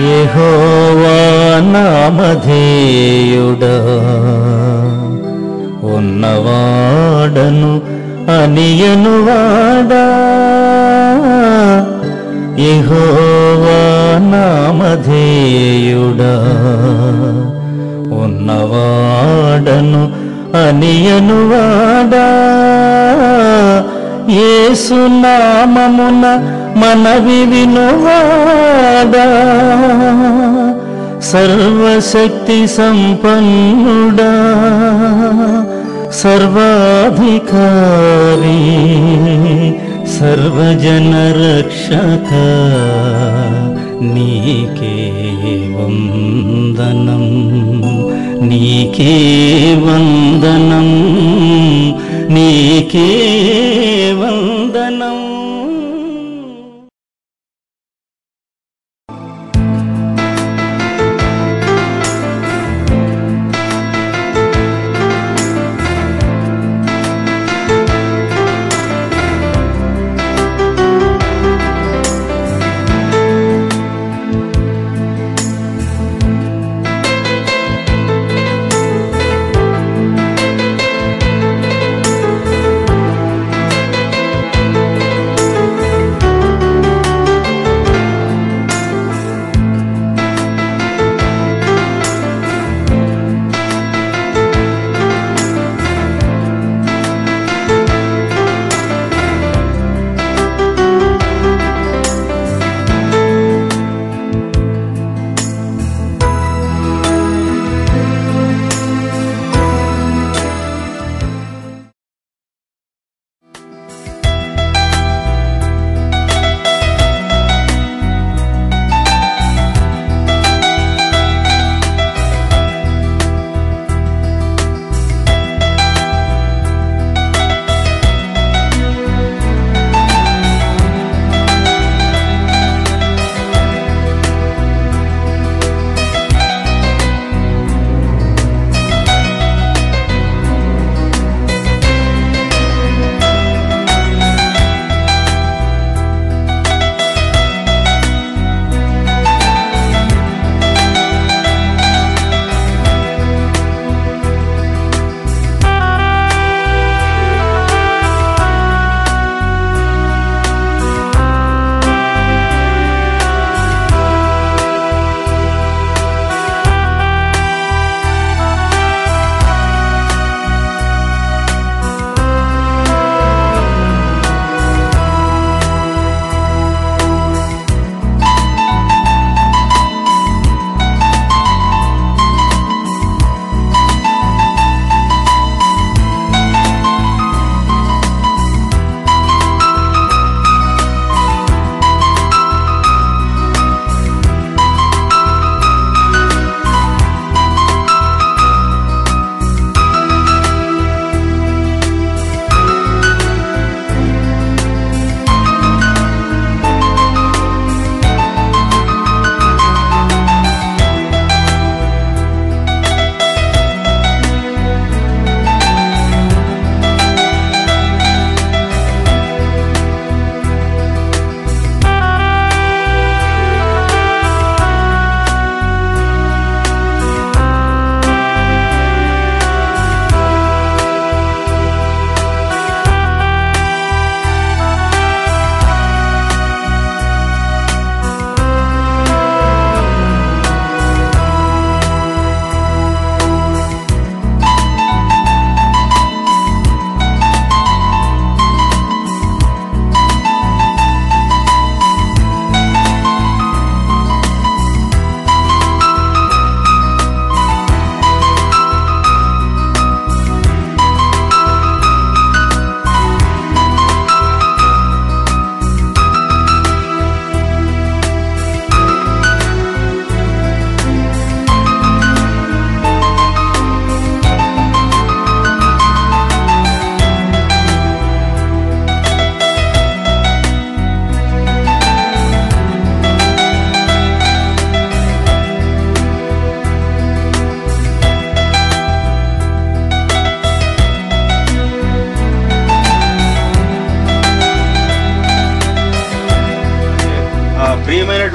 యెహోవా నామధేయుడా, ఉన్నవాడను అనియనువాడా. యెహోవా నామధేయుడా, ఉన్నవాడను అనియనువాడా. యేసు నామమున మనవి వినువాడా, సర్వశక్తి సంపన్నుడా, సర్వాధికారి, సర్వజన రక్షక, నీకే వందనం, నీకే వందనం, నీకే వందనం.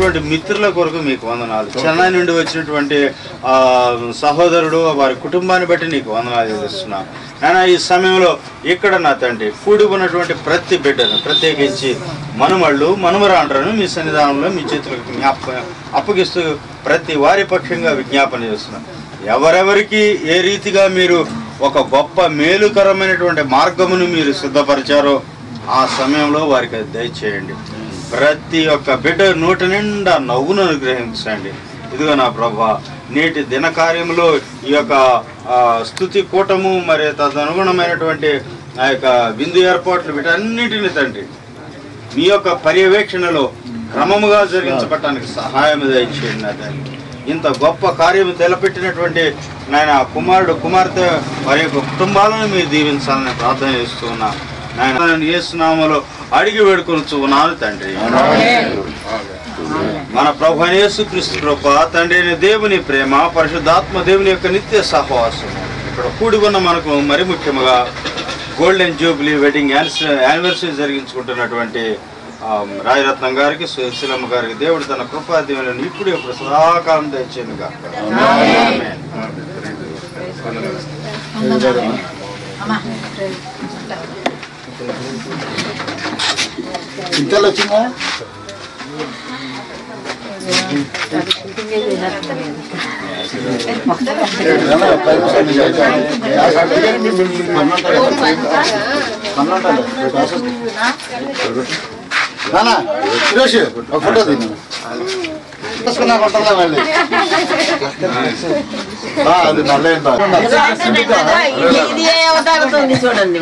వచ్చినటువంటి మిత్రుల కొరకు మీకు వందనాలు. చెన్నై నుండి వచ్చినటువంటి సహోదరుడు వారి కుటుంబాన్ని బట్టి నీకు వందనాలు చేస్తున్నాను నాయన. ఈ సమయంలో ఇక్కడ నా తండ్రి కూడి ఉన్నటువంటి ప్రతి బిడ్డను ప్రత్యేకించి మనుమళ్ళు మనుమరాండ్రను మీ సన్నిధానంలో మీ చేతులకు అప్పగిస్తూ ప్రతి వారి పక్షంగా విజ్ఞాపన చేస్తున్నాను. ఎవరెవరికి ఏ రీతిగా మీరు ఒక గొప్ప మేలుకరమైనటువంటి మార్గమును మీరు సిద్ధపరిచారో ఆ సమయంలో వారికి అది దయచేయండి. ప్రతి ఒక్క బిడ్డ నోటి నిండా నవ్వును అనుగ్రహించండి. ఇదిగో నా ప్రభా, నేటి దినకార్యంలో ఈ యొక్క స్తుతి కూటము మరి తదనుగుణమైనటువంటి ఆ యొక్క విందు ఏర్పాట్లు వీటన్నిటిని తండ్రి మీ యొక్క పర్యవేక్షణలో క్రమముగా జరిగించబడటానికి సహాయం దయచేయండి నా తండ్రి. ఇంత గొప్ప కార్యము తలపెట్టినటువంటి నాయన కుమారుడు కుమార్తె వారి యొక్క కుటుంబాలను మీరు దీవించాలని ప్రార్థన చేస్తూ ఉన్నా నాయన. యేసునామములో అడిగి వేడుకొనుచు ఉన్నాను తండ్రి. మన ప్రభు యేసుక్రీస్తు కృప, తండ్రి అయిన దేవుని ప్రేమ, పరిశుద్ధాత్మ దేవుని యొక్క నిత్య సహవాసం ఇక్కడ కూడి ఉన్న మనకు మరి ముఖ్యముగా గోల్డెన్ జూబ్లీ వెడ్డింగ్ యానివర్సరీ జరిగించుకుంటున్నటువంటి రాజరత్నం గారికి సుశీలమ్మ గారికి దేవుడు తన కృపా దీవెనలను ఇప్పుడు ఎప్పుడు సదాకాలం దయచేయను గాక. ఇంతలో వచ్చిందా సురేష్ ఒక ఫోటో తీసుకున్నా కొట్టదా మళ్ళీ అది నల్లేండి చూడండి.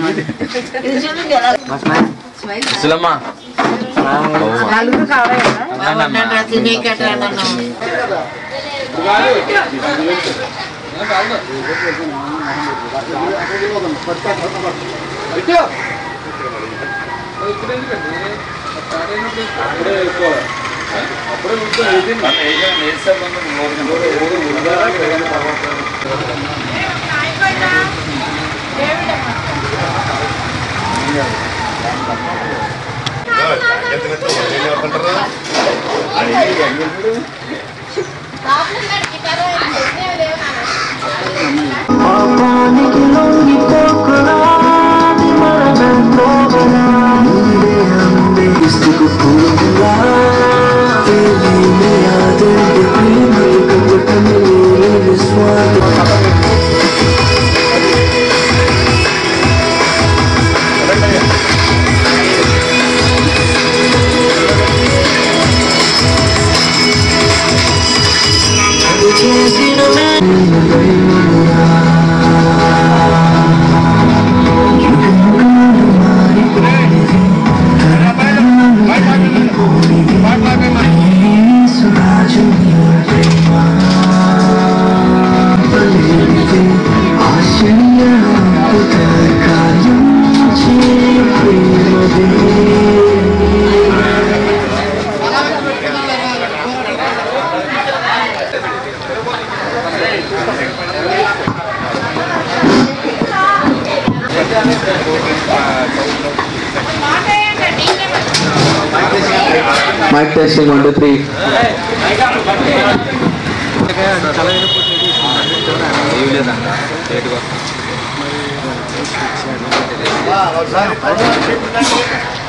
Mic testing 1 2 3.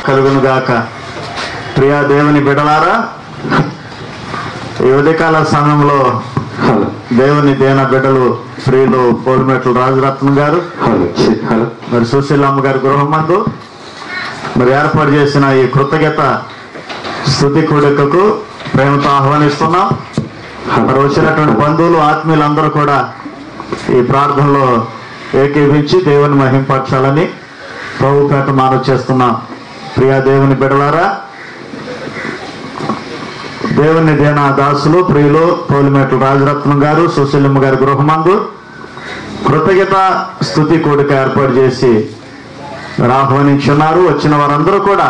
కలుగునుగాక. ప్రియా దేవుని బిడ్డలారా, ఈ ఉదయకాల సమయంలో దేవుని దేన బిడ్డలు ప్రియులు పోలిమెట్ల రాజరత్నం గారు మరి సుశీలమ్మ గారి గృహమందు మరి ఏర్పాటు చేసిన ఈ కృతజ్ఞత స్తుతి కూడికకు ప్రేమతో ఆహ్వానిస్తున్నాం. మరి వచ్చినటువంటి బంధువులు ఆత్మీయులందరూ కూడా ఈ ప్రార్థనలో ఏకీభించి దేవుని మహింపరచాలని ప్రభుపేట మనవి చేస్తున్నాం. ప్రియా దేవుని బిడ్డలారా, దేవుని దేన దాసులు ప్రియులు పోలిమెట్ల రాజరత్నం గారు సుశీలమ్మ గారి గృహమందు కృతజ్ఞత స్తుతి కూడిక ఏర్పాటు చేసి ఆహ్వానించున్నారు. వచ్చిన వారందరూ కూడా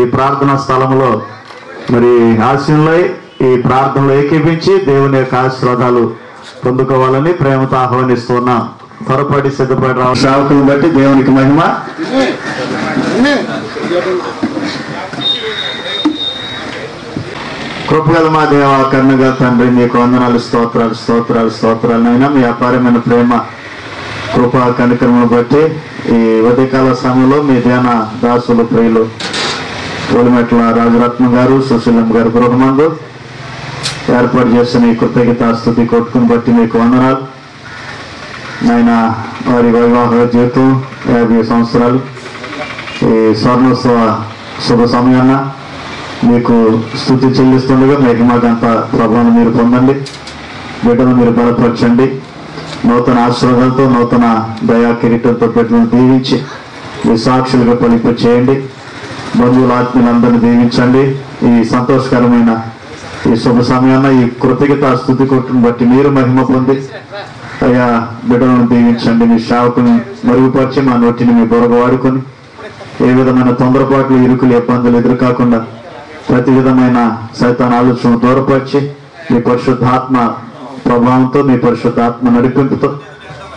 ఈ ప్రార్థనా స్థలంలో మరి ఆశీనులై ఈ ప్రార్థనలో ఏకీపించి దేవుని యొక్క ఆశీర్వాదాలు పొందుకోవాలని ప్రేమతో ఆహ్వానిస్తున్నాం. త్వరపడి సిద్ధపడి రావాలి. సేవకులను బట్టి దేవునికి మహిమ. కృపగల మా దేవ, కరుణగల తండ్రి, మీకు వందనాలు, స్తోత్రాలు స్తోత్రాలు స్తోత్రాలనైనా మీ అపారమైన ప్రేమ, కృపా కనికరమును బట్టి ఈ ఉదయకాల సమయంలో మీ ధ్యాన దాసులు ప్రియులు పోలిమెట్ల రాజరత్నం గారు, సుశీలమ్మ గారు గృహమందు ఏర్పాటు చేసిన ఈ కృతజ్ఞతా స్తుతి కొట్టుకుని బట్టి మీకు వందనాలు. ఆయన వారి వైవాహ జీవితం 50 సంవత్సరాలు ఈ స్వర్ణోత్సవ శుభ సమయాన మీకు స్తుతి చెల్లిస్తుండగా మహిమకంత ప్రభావం మీరు పొందండి. బిడ్డను మీరు బలపరచండి. నూతన ఆశీర్వాదాలతో, నూతన దయా కిరీటంతో బిడ్డలను దీవించి మీ సాక్షులుగా పలింప చేయండి. బంధువుల ఆత్మీయులందరినీ దీవించండి. ఈ సంతోషకరమైన ఈ శుభ సమయాన్న ఈ కృతజ్ఞత స్తుతి కొట్టును బట్టి మీరు మహిమ పొంది అయ్యా బిడ్డలను దీవించండి. మీ సేవకుని మరుగుపరిచి మా నోటిని మీ బొరగ వాడుకొని ఏ విధమైన తొందరపాట్లు, ఇరుకులు, ఇబ్బందులు ఎదురుకాకుండా ప్రతి విధమైన సైతాన్ ఆలోచనలు దూరపరిచి మీ పరిశుద్ధాత్మ ప్రభావంతో, మీ పరిశుద్ధాత్మ నడిపింపుతో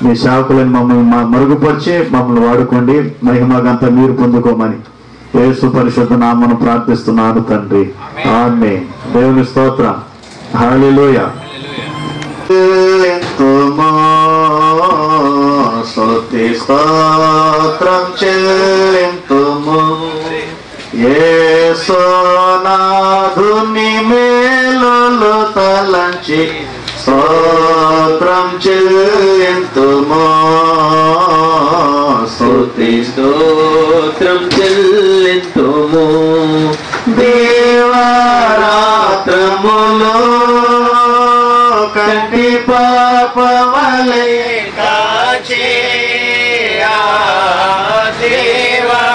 మీ సేవకులను మమ్మల్ని మరుగుపరిచి మమ్మల్ని వాడుకోండి. మహిమగంతా మీరు పొందుకోమని యేసు పరిశుద్ధ నామమున ప్రార్థిస్తున్నాను తండ్రి, ఆమేన్. దేవుని స్తోత్రం. హల్లెలూయా. స్తుతి స్తోత్రం చెల్లింతుము యేసునాథుని మేలులు తలంచి స్తోత్రం చెల్లింతుము. స్తుతి స్తోత్రం చెల్లింతుము. దేవరాత్రములో కంటి పాపవలే కాచి దేవరాత్రములో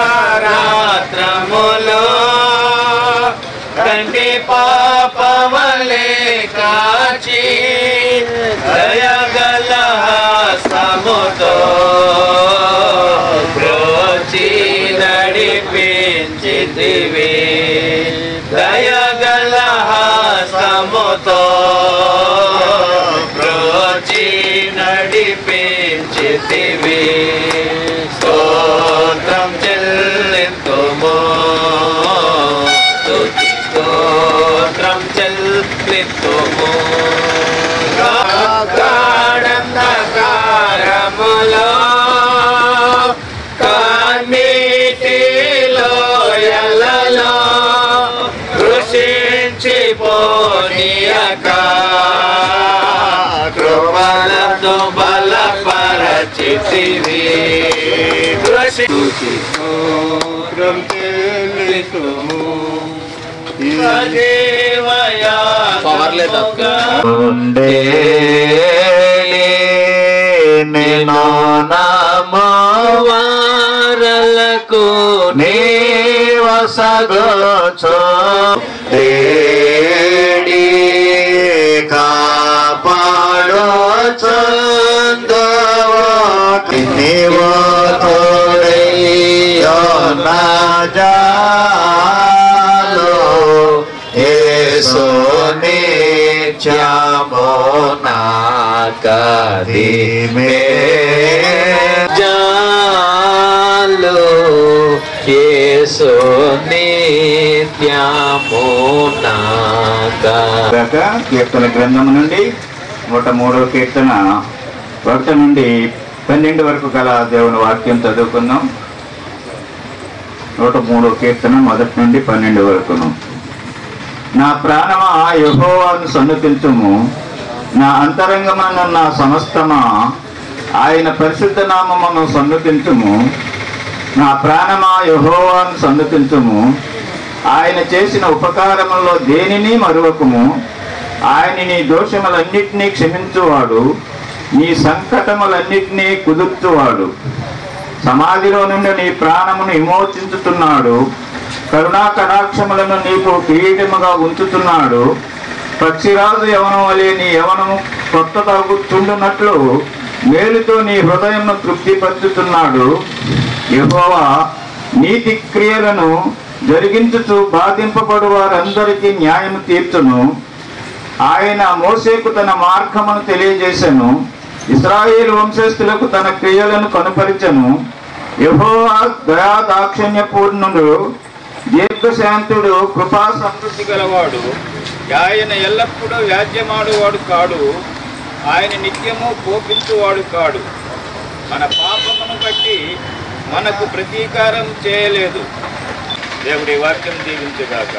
కంటి పాపవలే కాచి దయగల హస్తముతో బ్రోచి నడిపించితివి. దయగల హస్తముతో బ్రోచి నడిపించితివి. స్తోత్రం చెల్లింతుము. స్తుతి స్తోత్రం చెల్లింతుము. గాఢంధకారములో కన్నీటిలో ఎల్లలో కృషించిపోనీయక కృపలతో బలపరచితివి. స్తోత్రం చెల్లింతుము. నేను నామవారలకు నీవసగోచో దేడి కాపాడో చందవా నీవో తోడయ్యో నా జాలో యేసు నిత్యమో నా కదిమే జాలో యేసు నిత్యమో నా కీర్తన గ్రంథము నుండి 103వ కీర్తన 1 నుండి 12 వరకు గల దేవుని వాక్యం చదువుకుందాం. 103వ కీర్తన 1 నుండి 12 వరకును. నా ప్రాణమా యెహోవాను సన్నుతించుము, నా అంతరంగమనున్న సమస్తమా ఆయన పరిశుద్ధ నామమును సన్నుతించుము. నా ప్రాణమా యెహోవాను సన్నుతించుము, ఆయన చేసిన ఉపకారములలో దేనిని మరువకుము. ఆయన నీ దోషములన్నిటినీ క్షమించువాడు, నీ సంకటములన్నిటినీ కుదుర్చువాడు. సమాధిలో నుండి నీ ప్రాణమును విమోచించుతున్నాడు, కరుణా కటాక్షములను నీకు కిరీటముగా ఉంచుతున్నాడు. పక్షిరాజు యవనం వలె నీ యవనము కొత్త తాగుతుండునట్లు మేలుతో నీ హృదయమును తృప్తిపరుచుతున్నాడు. యెహోవా నీతి క్రియలను జరిగించుచు బాధింపబడు వారందరికీ న్యాయము తీర్చును. ఆయన మోసేకు తన మార్గమును తెలియజేసెను, ఇశ్రాయేలు వంశస్థులకు తన క్రియలను కనుపరిచెను. యెహోవా దయా దాక్షిణ్యపూర్ణుడు, దీర్ఘశాంతుడు, కృపా సమృద్ధి గలవాడు, ఆయన ఎల్లప్పుడూ వ్యాజ్యమాడువాడు కాడు, ఆయన నిత్యము కోపించువాడు కాడు. మన పాపమును బట్టి మనకు ప్రతీకారం చేయలేదు. దేవుడి వాక్యం దీవించుగాక.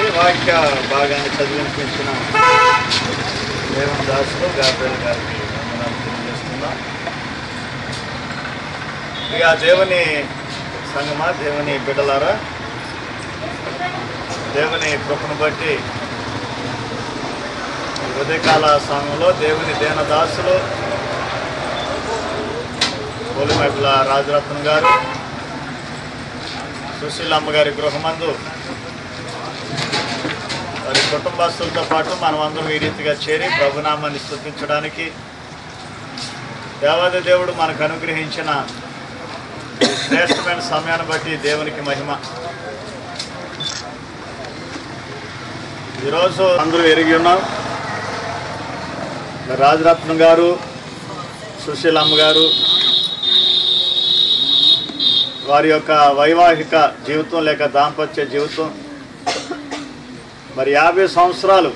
ఈ వాక్య భాగాన్ని చదివించిన దేవుని దాసులు గాబ్రియల్ గారికి వందనాలు తెలియజేస్తున్నాం. ఇక దేవుని సంగమా, దేవుని బిడ్డలారా, దేవుని కృపను బట్టి ఉదయకాల సమయంలో దేవుని దేనదాసులు పోలిమెట్ల రాజరత్నం గారు, సుశీలమ్మ గారి గృహమందు వారి కుటుంబస్తులతో పాటు మనం అందరం ఈ రీతిగా చేరి ప్రభునామాన్ని స్తుతించడానికి దేవాది దేవుడు మనకు అనుగ్రహించిన శ్రేష్టమైన సమయాన్ని బట్టి దేవునికి మహిమ. ఈరోజు అందరూ ఎరిగి ఉన్నాం, రాజరత్నం గారు, సుశీలమ్మ గారు వారి యొక్క వైవాహిక జీవితం లేక దాంపత్య జీవితం మరి 50 సంవత్సరాలు.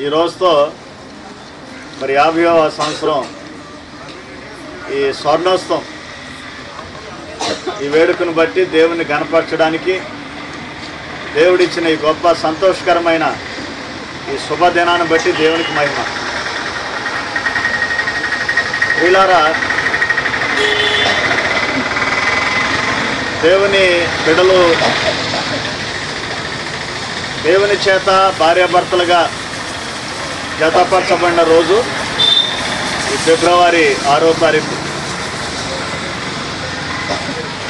ఈ రోజుతో మరి 50వ సంవత్సరం ఈ స్వర్ణోత్సవం, ఈ వేడుకను బట్టి దేవుని గణపరచడానికి దేవుడిచ్చిన ఈ గొప్ప సంతోషకరమైన ఈ శుభదినాన్ని బట్టి దేవునికి మహిమ. ప్రియులారా, దేవుని బిడ్డలు దేవుని చేత భార్యాభర్తలుగా జతపరచబడిన రోజు ఈ ఫిబ్రవరి 6వ తారీఖు.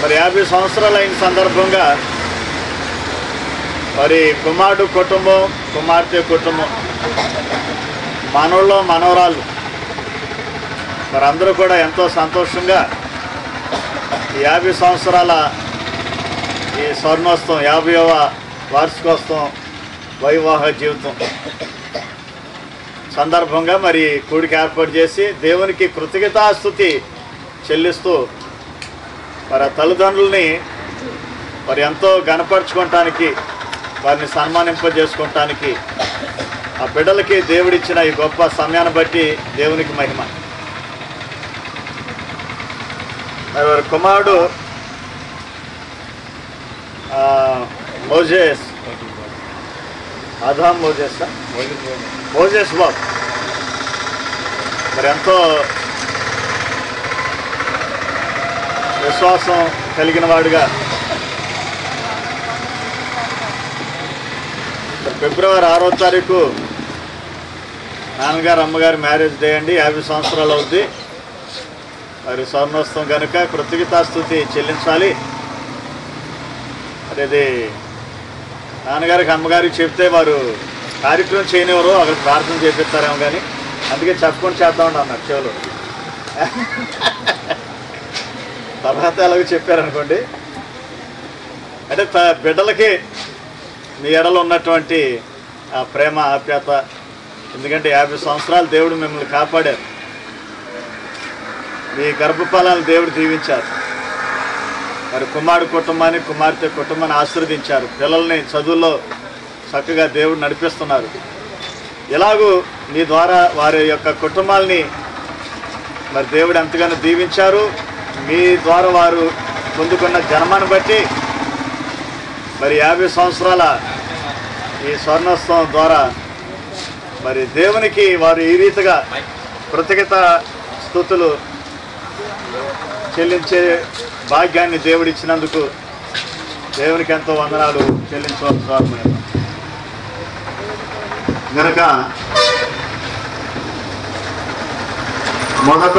మరి 50 సంవత్సరాలు అయిన సందర్భంగా మరి కుమారుడు కుటుంబం, కుమార్తె కుటుంబం, మనోళ్ళు మనవరాళ్ళు మరి అందరూ కూడా ఎంతో సంతోషంగా ఈ 50 సంవత్సరాల ఈ స్వర్ణోత్సవం, 50వ వార్షికోత్సవం వైవాహ జీవితం సందర్భంగా మరి కూడిక ఏర్పాటు చేసి దేవునికి కృతజ్ఞతాస్తుతి చెల్లిస్తూ మరి ఆ తల్లిదండ్రుల్ని మరి ఎంతో గణపరచుకోవటానికి, వారిని సన్మానింపజేసుకోవటానికి ఆ బిడ్డలకి దేవుడిచ్చిన ఈ గొప్ప సమయాన్ని బట్టి దేవునికి మహిమ. మరి వారి కుమారుడు మోజేస్, ఆదాం మోజేస్ బాబు మరి ఎంతో విశ్వాసం కలిగిన వాడుగా ఫిబ్రవరి 6వ తారీఖు నాన్నగారు అమ్మగారి మ్యారేజ్ డే అండి. 50 సంవత్సరాలు అవుద్ది. మరి స్వర్ణోత్సవం కనుక కృతజ్ఞతాస్తుతి చెల్లించాలి. మరి అది నాన్నగారికి అమ్మగారికి చెప్తే వారు కార్యక్రమం చేయనివారు, అక్కడ ప్రార్థన చేపిస్తారేమో, కానీ అందుకే చెప్పుకొని చేద్దామండి అన్నారు చెవులు. తర్వాత ఎలాగో చెప్పారనుకోండి. అంటే బిడ్డలకి మీ ఎడలో ఉన్నటువంటి ఆ ప్రేమ ఆప్యాయత, ఎందుకంటే 50 సంవత్సరాలు దేవుడు మిమ్మల్ని కాపాడారు, మీ గర్భఫలాలను దేవుడు దీవించారు, మరి కుమారుడు కుటుంబాన్ని, కుమార్తె కుటుంబాన్ని ఆశీర్వదించారు, పిల్లల్ని చదువుల్లో చక్కగా దేవుడు నడిపిస్తున్నారు. ఇలాగూ మీ ద్వారా వారి యొక్క కుటుంబాలని మరి దేవుడు ఎంతగానో దీవించారు. మీ ద్వారా వారు పొందుకున్న జన్మను బట్టి మరి 50 సంవత్సరాల ఈ స్వర్ణోత్సవం ద్వారా మరి దేవునికి వారు ఈ రీతిగా కృతజ్ఞత స్తుతులు చెల్లించే భాగ్యాన్ని దేవుడిచ్చినందుకు దేవునికి ఎంతో వందనాలు చెల్లించవలసి గనక మొదట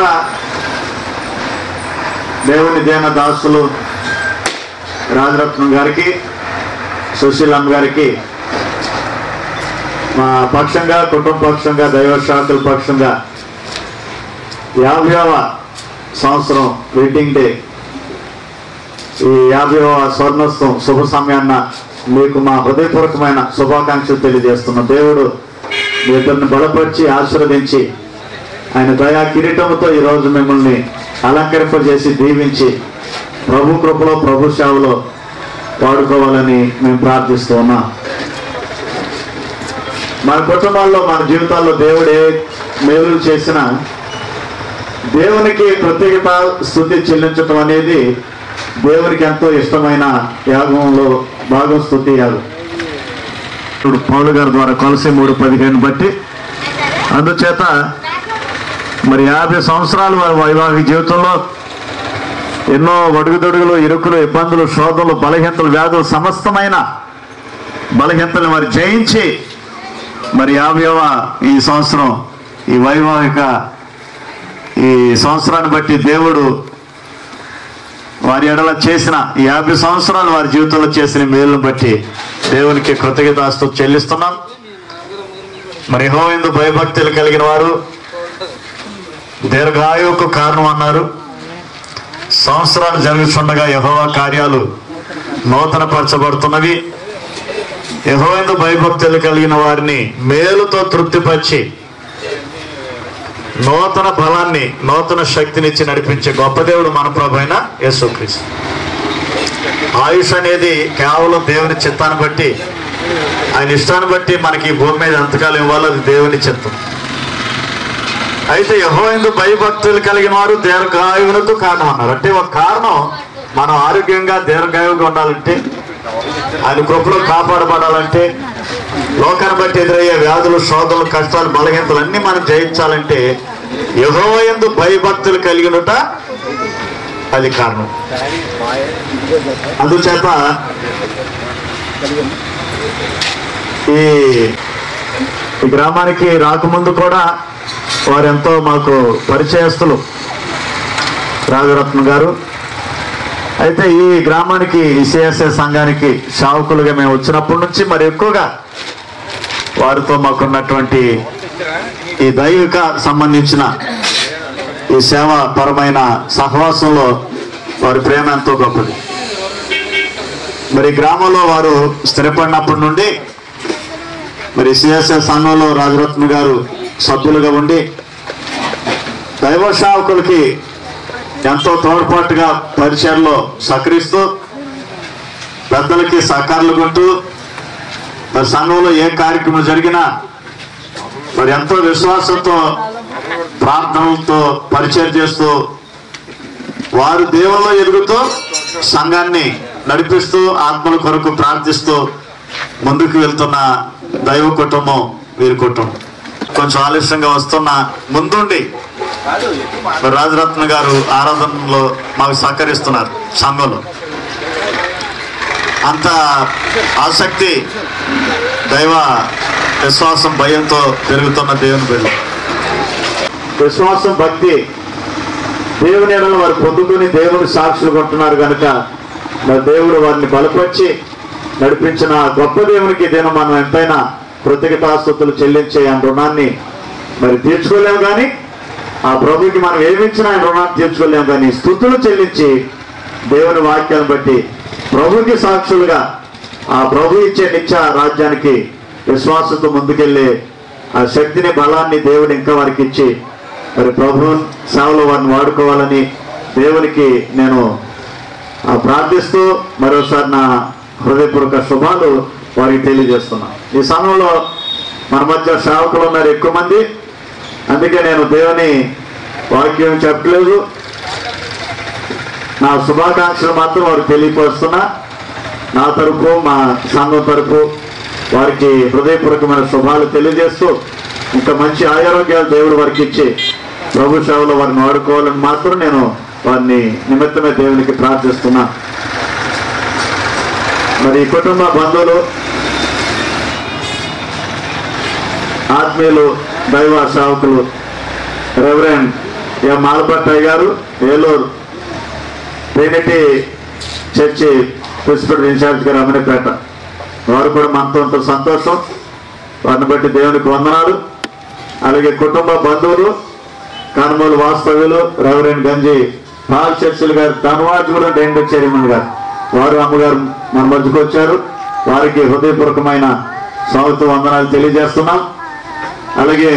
దేవుని దేన దాసులు రాజరత్నం గారికి, సుశీలమ్మ గారికి మా పక్షంగా, కుటుంబ పక్షంగా, దైవ శాఖల పక్షంగా 50వ సంవత్సరం వెడ్డింగ్ డే, ఈ 50వ స్వర్ణోత్సవం శుభ సమయాన్న మీకు మా హృదయపూర్వకమైన శుభాకాంక్షలు తెలియజేస్తున్నాం. దేవుడు మీ ఇద్దరిని బలపరిచి ఆశీర్వదించి ఆయన దయా కిరీటంతో ఈరోజు మిమ్మల్ని అలంకరింపజేసి దీవించి ప్రభు కృపలో, ప్రభు సేవలో వాడుకోవాలని మేము ప్రార్థిస్తూ ఉన్నాం. మన కుటుంబాల్లో మన జీవితాల్లో దేవుడే మేలు చేసిన దేవునికి ప్రత్యేకత స్తుతి చెల్లించటం అనేది దేవునికి ఎంతో ఇష్టమైన యాగంలో భాగం స్తుతి యాగం. ఇప్పుడు పౌలు గారి ద్వారా కొలసి 3:15 బట్టి అందుచేత మరి 50 సంవత్సరాలు వారి వైవాహిక జీవితంలో ఎన్నో ఒడుగుదొడుగులు, ఇరుకులు, ఇబ్బందులు, శోధనలు, బలహీనతలు, వ్యాధులు, సమస్తమైన బలహీనతలు మరి జయించి మరి 50వ ఈ సంవత్సరం ఈ వైవాహిక ఈ సంవత్సరాన్ని బట్టి దేవుడు వారి ఎడల చేసిన ఈ 50 సంవత్సరాలు వారి జీవితంలో చేసిన మేలును బట్టి దేవునికి కృతజ్ఞతాస్తుతులు చెల్లిస్తున్నాం. మరి యెహోవాయందు భయభక్తులు కలిగిన వారు దీర్ఘాయువుకు కారణం అన్నారు. సంవత్సరాలు జరుగుతుండగా యెహోవా కార్యాలు నూతనపరచబడుతున్నవి. యెహోవాయందు భయభక్తులు కలిగిన వారిని మేలుతో తృప్తిపరిచి నూతన బలాన్ని, నూతన శక్తినిచ్చి నడిపించే గొప్ప దేవుడు మన ప్రభు అయిన యేసుక్రీస్తు. ఆయుష్ అనేది కేవలం దేవుని చిత్తాన్ని బట్టి, ఆయన ఇష్టాన్ని బట్టి మనకి భూమి మీద ఎంతకాలం ఇవ్వాలో అది దేవుని చిత్తం. అయితే యెహోవాయందు భయభక్తులు కలిగిన వారు దీర్ఘాయువులకు కారణం అన్నారు. అంటే ఒక కారణం మనం ఆరోగ్యంగా దీర్ఘాయువుగా ఉండాలంటే, ఆయన కృపలో కాపాడబడాలంటే, లోకాన్ని బట్టి ఎదురయ్యే వ్యాధులు, శోధనలు, కష్టాలు, బలహీనతలు అన్నీ మనం జయించాలంటే యెహోవాయందు భయభక్తులు కలిగినట అది కారణం. అందుచేత ఈ గ్రామానికి రాకముందు కూడా వారెంతో మాకు పరిచయస్తులు రాజరత్న గారు. అయితే ఈ గ్రామానికి ఈ సిఎస్ఐ సంఘానికి సేవకులుగా మేము వచ్చినప్పటి నుంచి మరి ఎక్కువగా వారితో మాకున్నటువంటి ఈ దైవిక సంబంధించిన ఈ సేవాపరమైన సహవాసంలో వారి ప్రేమ ఎంతో గొప్పది. మరి గ్రామంలో వారు స్థిరపడినప్పటి నుండి మరి సిఎస్ఐ సంఘంలో రాజరత్న గారు సభ్యులుగా ఉండి దైవ సేవకులకి ఎంతో తోడ్పాటుగా పరిచయంలో సహకరిస్తూ పెద్దలకి సహకారాలు కొంటూ మరి సంఘంలో ఏ కార్యక్రమం జరిగినా మరి ఎంతో విశ్వాసంతో ప్రార్థనలతో పరిచయం చేస్తూ వారు దేవుల్లో ఎదుగుతూ సంఘాన్ని నడిపిస్తూ ఆత్మల కొరకు ప్రార్థిస్తూ ముందుకు వెళ్తున్న దైవ కుటుంబం వీరి కుటుంబం. కొంచెం ఆలస్యంగా వస్తున్న ముందుండి రాజరత్న గారు ఆరాధనలో మాకు సహకరిస్తున్నారు. సంఘంలో అంత ఆసక్తి, దైవ విశ్వాసం, భయంతో పెరుగుతున్న దేవుని బిడ్డ. విశ్వాసం, భక్తి దేవుని ఎడల వారు పొందుకుని దేవుని సాక్షులు కొంటున్నారు కనుక మరి దేవుడు వారిని బలపరిచి నడిపించిన గొప్ప దేవునికి ఇదేనా మనం ఎంతైనా కృతజ్ఞతాస్తుతులు చెల్లించే ఆయన రుణాన్ని మరి తీర్చుకోలేము. కానీ ఆ ప్రభుకి మనం ఏమిచ్చినా ఆయన రుణాన్ని తీర్చుకోలేము. కానీ స్తుతులు చెల్లించి దేవుని వాక్యాన్ని బట్టి ప్రభుకి సాక్షులుగా ఆ ప్రభు ఇచ్చే నిత్య రాజ్యానికి విశ్వాసంతో ముందుకెళ్ళే ఆ శక్తిని, బలాన్ని దేవుడు ఇంకా వారికి ఇచ్చి మరి ప్రభు సేవలో వారిని వాడుకోవాలని దేవునికి నేను ప్రార్థిస్తూ మరోసారి నా హృదయపూర్వక శుభాలు వారికి తెలియజేస్తున్నాను. ఈ సమయంలో మన మధ్య సేవకులు ఉన్నారు ఎక్కువ మంది, అందుకే నేను దేవుని వాక్యం చెప్పలేదు. నా శుభాకాంక్షలు మాత్రం వారికి తెలియపరుస్తున్నా. నా తరపు, మా సంఘం తరపు వారికి హృదయపూర్వకమైన శుభాలు తెలియజేస్తూ ఇంకా మంచి ఆరోగ్యాలు దేవుడు వారికి ఇచ్చి ప్రభు సేవలో వారిని వాడుకోవాలని మాత్రం నేను వారిని నిమిత్తమే దేవునికి ప్రార్థిస్తున్నా. మరి కుటుంబ బంధువులు, ఆత్మీయులు, దైవ సేవకులు రెవరెండ్ ఎం ఆలపట్టయ్య గారు, Eluru trinity church principal incharge గారు, అమీర్పేట, వారు కూడా మనతో ఎంతో సంతోషం. వారిని బట్టి దేవునికి వందనాలు. అలాగే కుటుంబ బంధువులు, కనుమూలు వాస్తవ్యులు రెవరెండ్ గంజి పాల్ చర్చిల్ గారు, ధనవాజులు డెండర్ చైర్మన్ గారు, వారు అమ్మగారు మన మధ్యకు వచ్చారు. వారికి హృదయపూర్వకమైన స్వాగత వందనాలు తెలియజేస్తున్నాం. అలాగే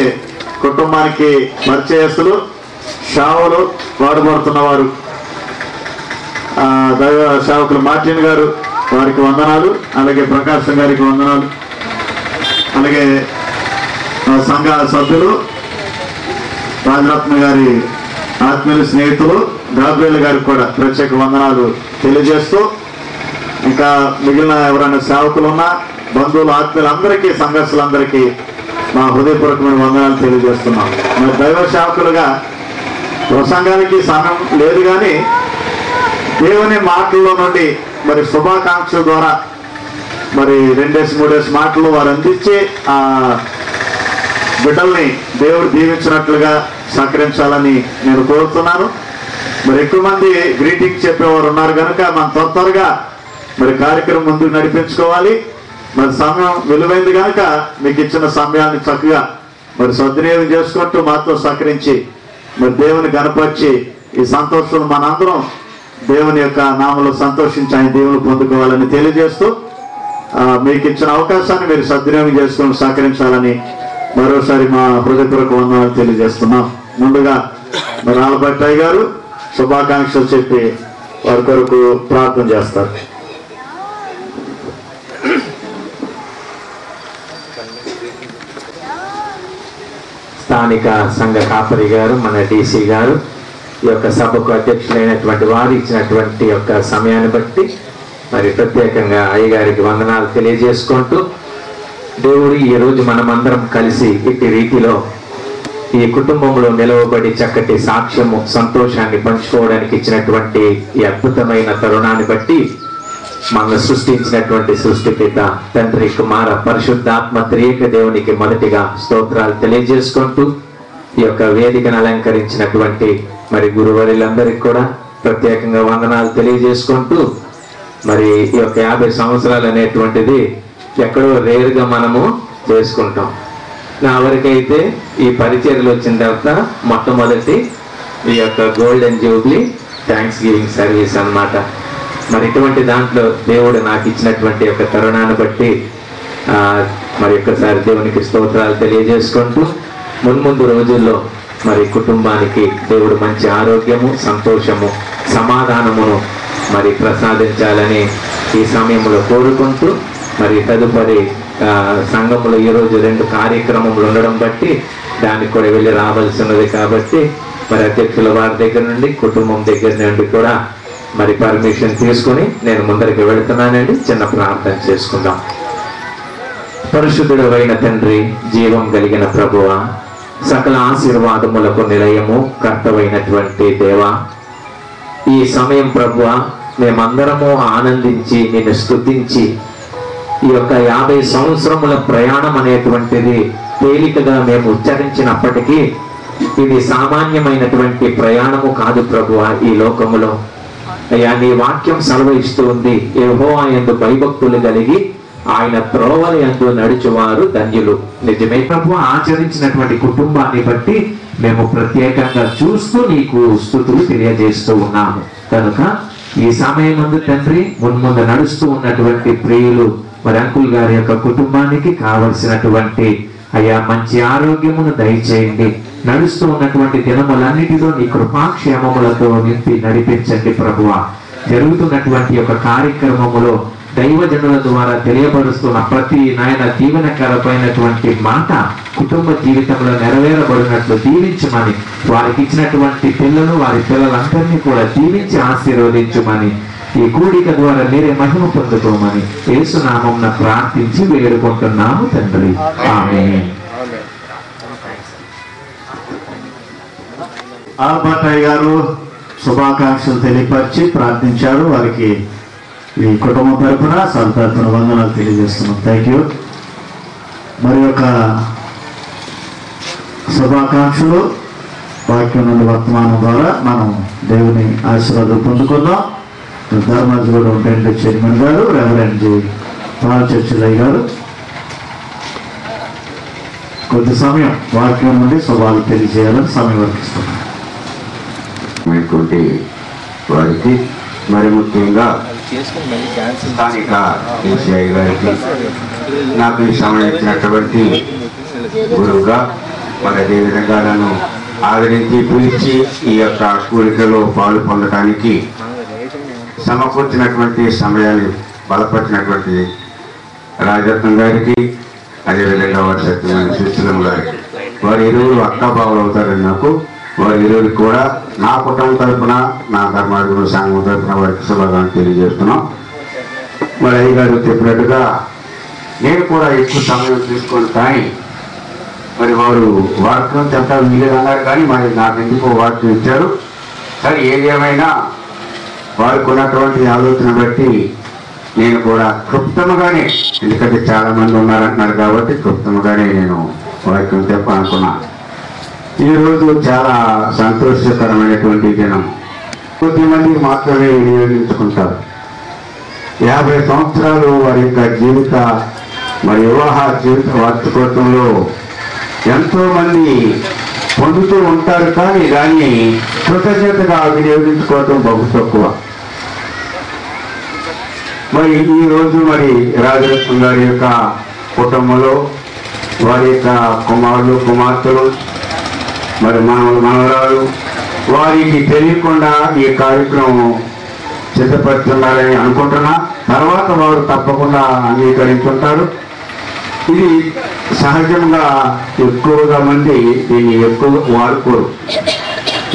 కుటుంబానికి పరిచయస్తులు, సేవలు వాడుబడుతున్న వారు, దైవ సేవకులు మార్టిన్ గారు, వారికి వందనాలు. అలాగే ప్రకాశం గారికి వందనాలు. అలాగే సంఘ సభ్యులు, రాజరత్న గారి ఆత్మీయుల స్నేహితులు గాబ్రియల్ గారికి కూడా ప్రత్యేక వందనాలు తెలియజేస్తూ, ఇంకా మిగిలిన ఎవరైనా సేవకులు ఉన్నా, బంధువులు, ఆత్మీయులు అందరికీ, సంఘస్థులందరికీ మా హృదయపూర్వకమైన వందనాలు తెలియజేస్తున్నాం. మరి దైవ సేవకులుగా ప్రసంగానికి సమయం లేదు, కానీ దేవుని మాటల్లో నుండి మరి శుభాకాంక్షల ద్వారా మరి 2-3 మాటలు వారు అందించి ఆ బిడ్డల్ని దేవుడు దీవించినట్లుగా సహకరించాలని నేను కోరుతున్నాను. మరి ఎక్కువ మంది గ్రీటింగ్ చెప్పేవారు ఉన్నారు కనుక మనం త్వరగా మరి కార్యక్రమం ముందుకు నడిపించుకోవాలి. మరి సమయం విలువైంది కనుక మీకు ఇచ్చిన సమయాన్ని చక్కగా మరి సద్వినియోగం చేసుకుంటూ మాతో సహకరించి మరి దేవుని గణపరిచి ఈ సంతోషం మనందరం దేవుని యొక్క నామలో సంతోషించి ఆయన దేవుని పొందుకోవాలని తెలియజేస్తూ, మీకు ఇచ్చిన అవకాశాన్ని మీరు సద్వినియోగం చేసుకుని సహకరించాలని మరోసారి మా హృదయపూర్వక వందనాలు తెలియజేస్తున్నాం. ముందుగా మరి ఆలబట్టాయి గారు శుభాకాంక్షలు చెప్పి వారి కొరకు ప్రార్థన చేస్తారు. స్థానిక సంఘ కాపరి గారు, మన DC గారు, ఈ యొక్క సభకు అధ్యక్షులైనటువంటి వారు ఇచ్చినటువంటి యొక్క సమయాన్ని బట్టి మరి ప్రత్యేకంగా అయ్యగారికి వందనాలు తెలియజేసుకుంటూ, దేవుడు ఈరోజు మనమందరం కలిసి ఇట్టి రీతిలో ఈ కుటుంబంలో నిలవబడి చక్కటి సాక్ష్యము, సంతోషాన్ని పంచుకోవడానికి ఇచ్చినటువంటి ఈ అద్భుతమైన తరుణాన్ని బట్టి మనల్ని సృష్టించినటువంటి సృష్టిపిత తండ్రి, కుమార, పరిశుద్ధాత్మ త్రియేక దేవునికి మొదటిగా స్తోత్రాలు తెలియజేసుకుంటూ, ఈ యొక్క వేదికను అలంకరించినటువంటి మరి గురువరులందరికీ కూడా ప్రత్యేకంగా వందనాలు తెలియజేసుకుంటూ, మరి ఈ యొక్క 50 సంవత్సరాలు అనేటువంటిది ఎక్కడో రేరుగా మనము చేసుకుంటాం. నా వరకైతే ఈ పరిచర్యలు వచ్చిన తర్వాత మొట్టమొదటి ఈ యొక్క golden Jubilee thanks giving service అన్నమాట. మరి ఇటువంటి దాంట్లో దేవుడు నాకు ఇచ్చినటువంటి యొక్క తరుణాన్ని బట్టి మరి ఒక్కసారి దేవునికి స్తోత్రాలు తెలియజేసుకుంటూ, మున్ముందు రోజుల్లో మరి కుటుంబానికి దేవుడు మంచి ఆరోగ్యము, సంతోషము, సమాధానమును మరి ప్రసాదించాలని ఈ సమయంలో కోరుకుంటూ, మరి తదుపరి సంఘంలో ఈరోజు 2 కార్యక్రమములు ఉండడం బట్టి దానికి కూడా వెళ్ళి రావాల్సినది కాబట్టి మరి అధ్యక్షుల వారి దగ్గర నుండి, కుటుంబం దగ్గర నుండి కూడా మరి పర్మిషన్ తీసుకుని నేను ముందరికి వెళుతున్నానండి. చిన్న ప్రార్థన చేసుకుందాం. పరిశుద్ధుడు అయిన తండ్రి, జీవం కలిగిన ప్రభువా, సకల ఆశీర్వాదములకు నిలయము, కర్తవైనటువంటి దేవా, ఈ సమయం ప్రభువా మేమందరము ఆనందించి నిన్ను స్తుతించి ఈ యొక్క 50 సంవత్సరముల ప్రయాణం అనేటువంటిది తేలికగా మేము ఉచ్చరించినప్పటికీ ఇది సామాన్యమైనటువంటి ప్రయాణము కాదు ప్రభువా. ఈ లోకములో అయ్యా నీ వాక్యం సెలవిస్తూ ఉంది, యెహోవా యందు భయభక్తులు కలిగి ఆయన త్రోవల యందు నడుచువారు ధన్యులు. నిజమే ప్రభువా, ఆచరించినటువంటి కుటుంబాన్ని బట్టి మేము ప్రత్యేకంగా చూస్తూ నీకు స్తుతులు తెలియజేస్తూ ఉన్నాము. కనుక ఈ సమయం ముందు తండ్రి, మున్ముందు నడుస్తూ ఉన్నటువంటి ప్రియులు మరి అంకుల్ గారి యొక్క కుటుంబానికి కావలసినటువంటి అయ్యా మంచి ఆరోగ్యమును దయచేయండి. నడుస్తూ ఉన్నటువంటి దినములన్నిటిలో నీ కృపాక్షేమములతో నింపి నడిపించండి ప్రభువా. జరుగుతున్నటువంటి యొక్క కార్యక్రమములో దైవజనుల ద్వారా తెలియపరుస్తున్న ప్రతి నాయన దీవెనకరమైనటువంటి మాట కుటుంబ జీవితంలో నెరవేరబడినట్లు దీవించమని, వారికి ఇచ్చినటువంటి పిల్లలు, వారి పిల్లలందరినీ కూడా దీవించి ఆశీర్వదించమని, ఈ కూడిక ద్వారా మీరే మహిమ పొందుకోమని యేసు నామమున ప్రార్థించి వేడుకుంటున్నాము తండ్రి. ఆమేన్. ఆల్బర్టయ్య గారు శుభాకాంక్షలు తెలియపరిచి ప్రార్థించారు. వారికి ఈ కుటుంబం తరఫున, సభ తరఫున వందనాలు తెలియజేస్తున్నాం. Thank you. మరి యొక్క శుభాకాంక్షలు వాక్యం నుండి వర్తమానం ద్వారా మనం దేవుని ఆశీర్వాదం పొందుకుందాం. ధర్మాజుగూడ ఉంటే చైర్మన్ గారు, రెవరెండ్ జి పాలచర్చిలయ్య గారు కొద్ది సమయం వాక్యం నుండి శుభాలు తెలియజేయాలని సమయం వర్తిస్తున్నారు. వారికి మరి ముఖ్యంగా స్థానిక కేసీఐ గారికి నాకు ఈ సమయం ఇచ్చినటువంటి గురువుగా మరి అదేవిధంగా నన్ను ఆదరించి పిలిచి ఈ యొక్క కూడికలో పాలు పొందడానికి సమకూర్చినటువంటి సమయాన్ని బలపరిచినటువంటి రాజరత్నం గారికి, అదేవిధంగా వారి సత్యమైన సుశీలమ్మ గారికి, వారి ఇరువురు అక్కాబావులు అవుతారని నాకు, వారి ఇరువురికి కూడా నా కుటుంబం తరఫున, నా ధర్మాధిపతి సంఘం తరఫున వారికి శుభాకాంక్షలు తెలియజేస్తున్నాం. మరి అయ్యగారు చెప్పినట్టుగా నేను కూడా ఎక్కువ సమయం తీసుకోను, కానీ మరి వారు వాక్యం చెప్పడం వీలేదు అన్నారు, కానీ మరి నాకు ఎందుకో వాక్యం ఇచ్చారు. సరే, ఏది ఏమైనా వారికి ఉన్నటువంటి ఆలోచన బట్టి నేను కూడా క్లుప్తంగానే, ఎందుకంటే చాలా మంది ఉన్నారంటున్నారు కాబట్టి క్లుప్తంగానే నేను వాక్యం చెప్పాలనుకున్నాను. ఈరోజు చాలా సంతోషకరమైనటువంటి దినం. కొద్దిమందికి మాత్రమే వినియోగించుకుంటారు. 50 సంవత్సరాలు వారి యొక్క జీవిత మరి వివాహ జీవిత వార్షికోత్సవంలో ఎంతో మంది పొందుతూ ఉంటారు, కానీ దాన్ని కృతజ్ఞతగా వినియోగించుకోవటం బహు తక్కువ. మరి ఈరోజు మరి రాజరత్నం గారి యొక్క కుటుంబంలో వారి యొక్క కుమారులు, కుమార్తెలు, మరి మనవరాలు వారికి తెలియకుండా ఈ కార్యక్రమం సిద్ధపడుతున్నారని అనుకుంటున్నా. తర్వాత వారు తప్పకుండా అంగీకరించుంటారు. ఇది సహజంగా ఎక్కువగా మంది దీన్ని ఎక్కువ వాడుకోరు,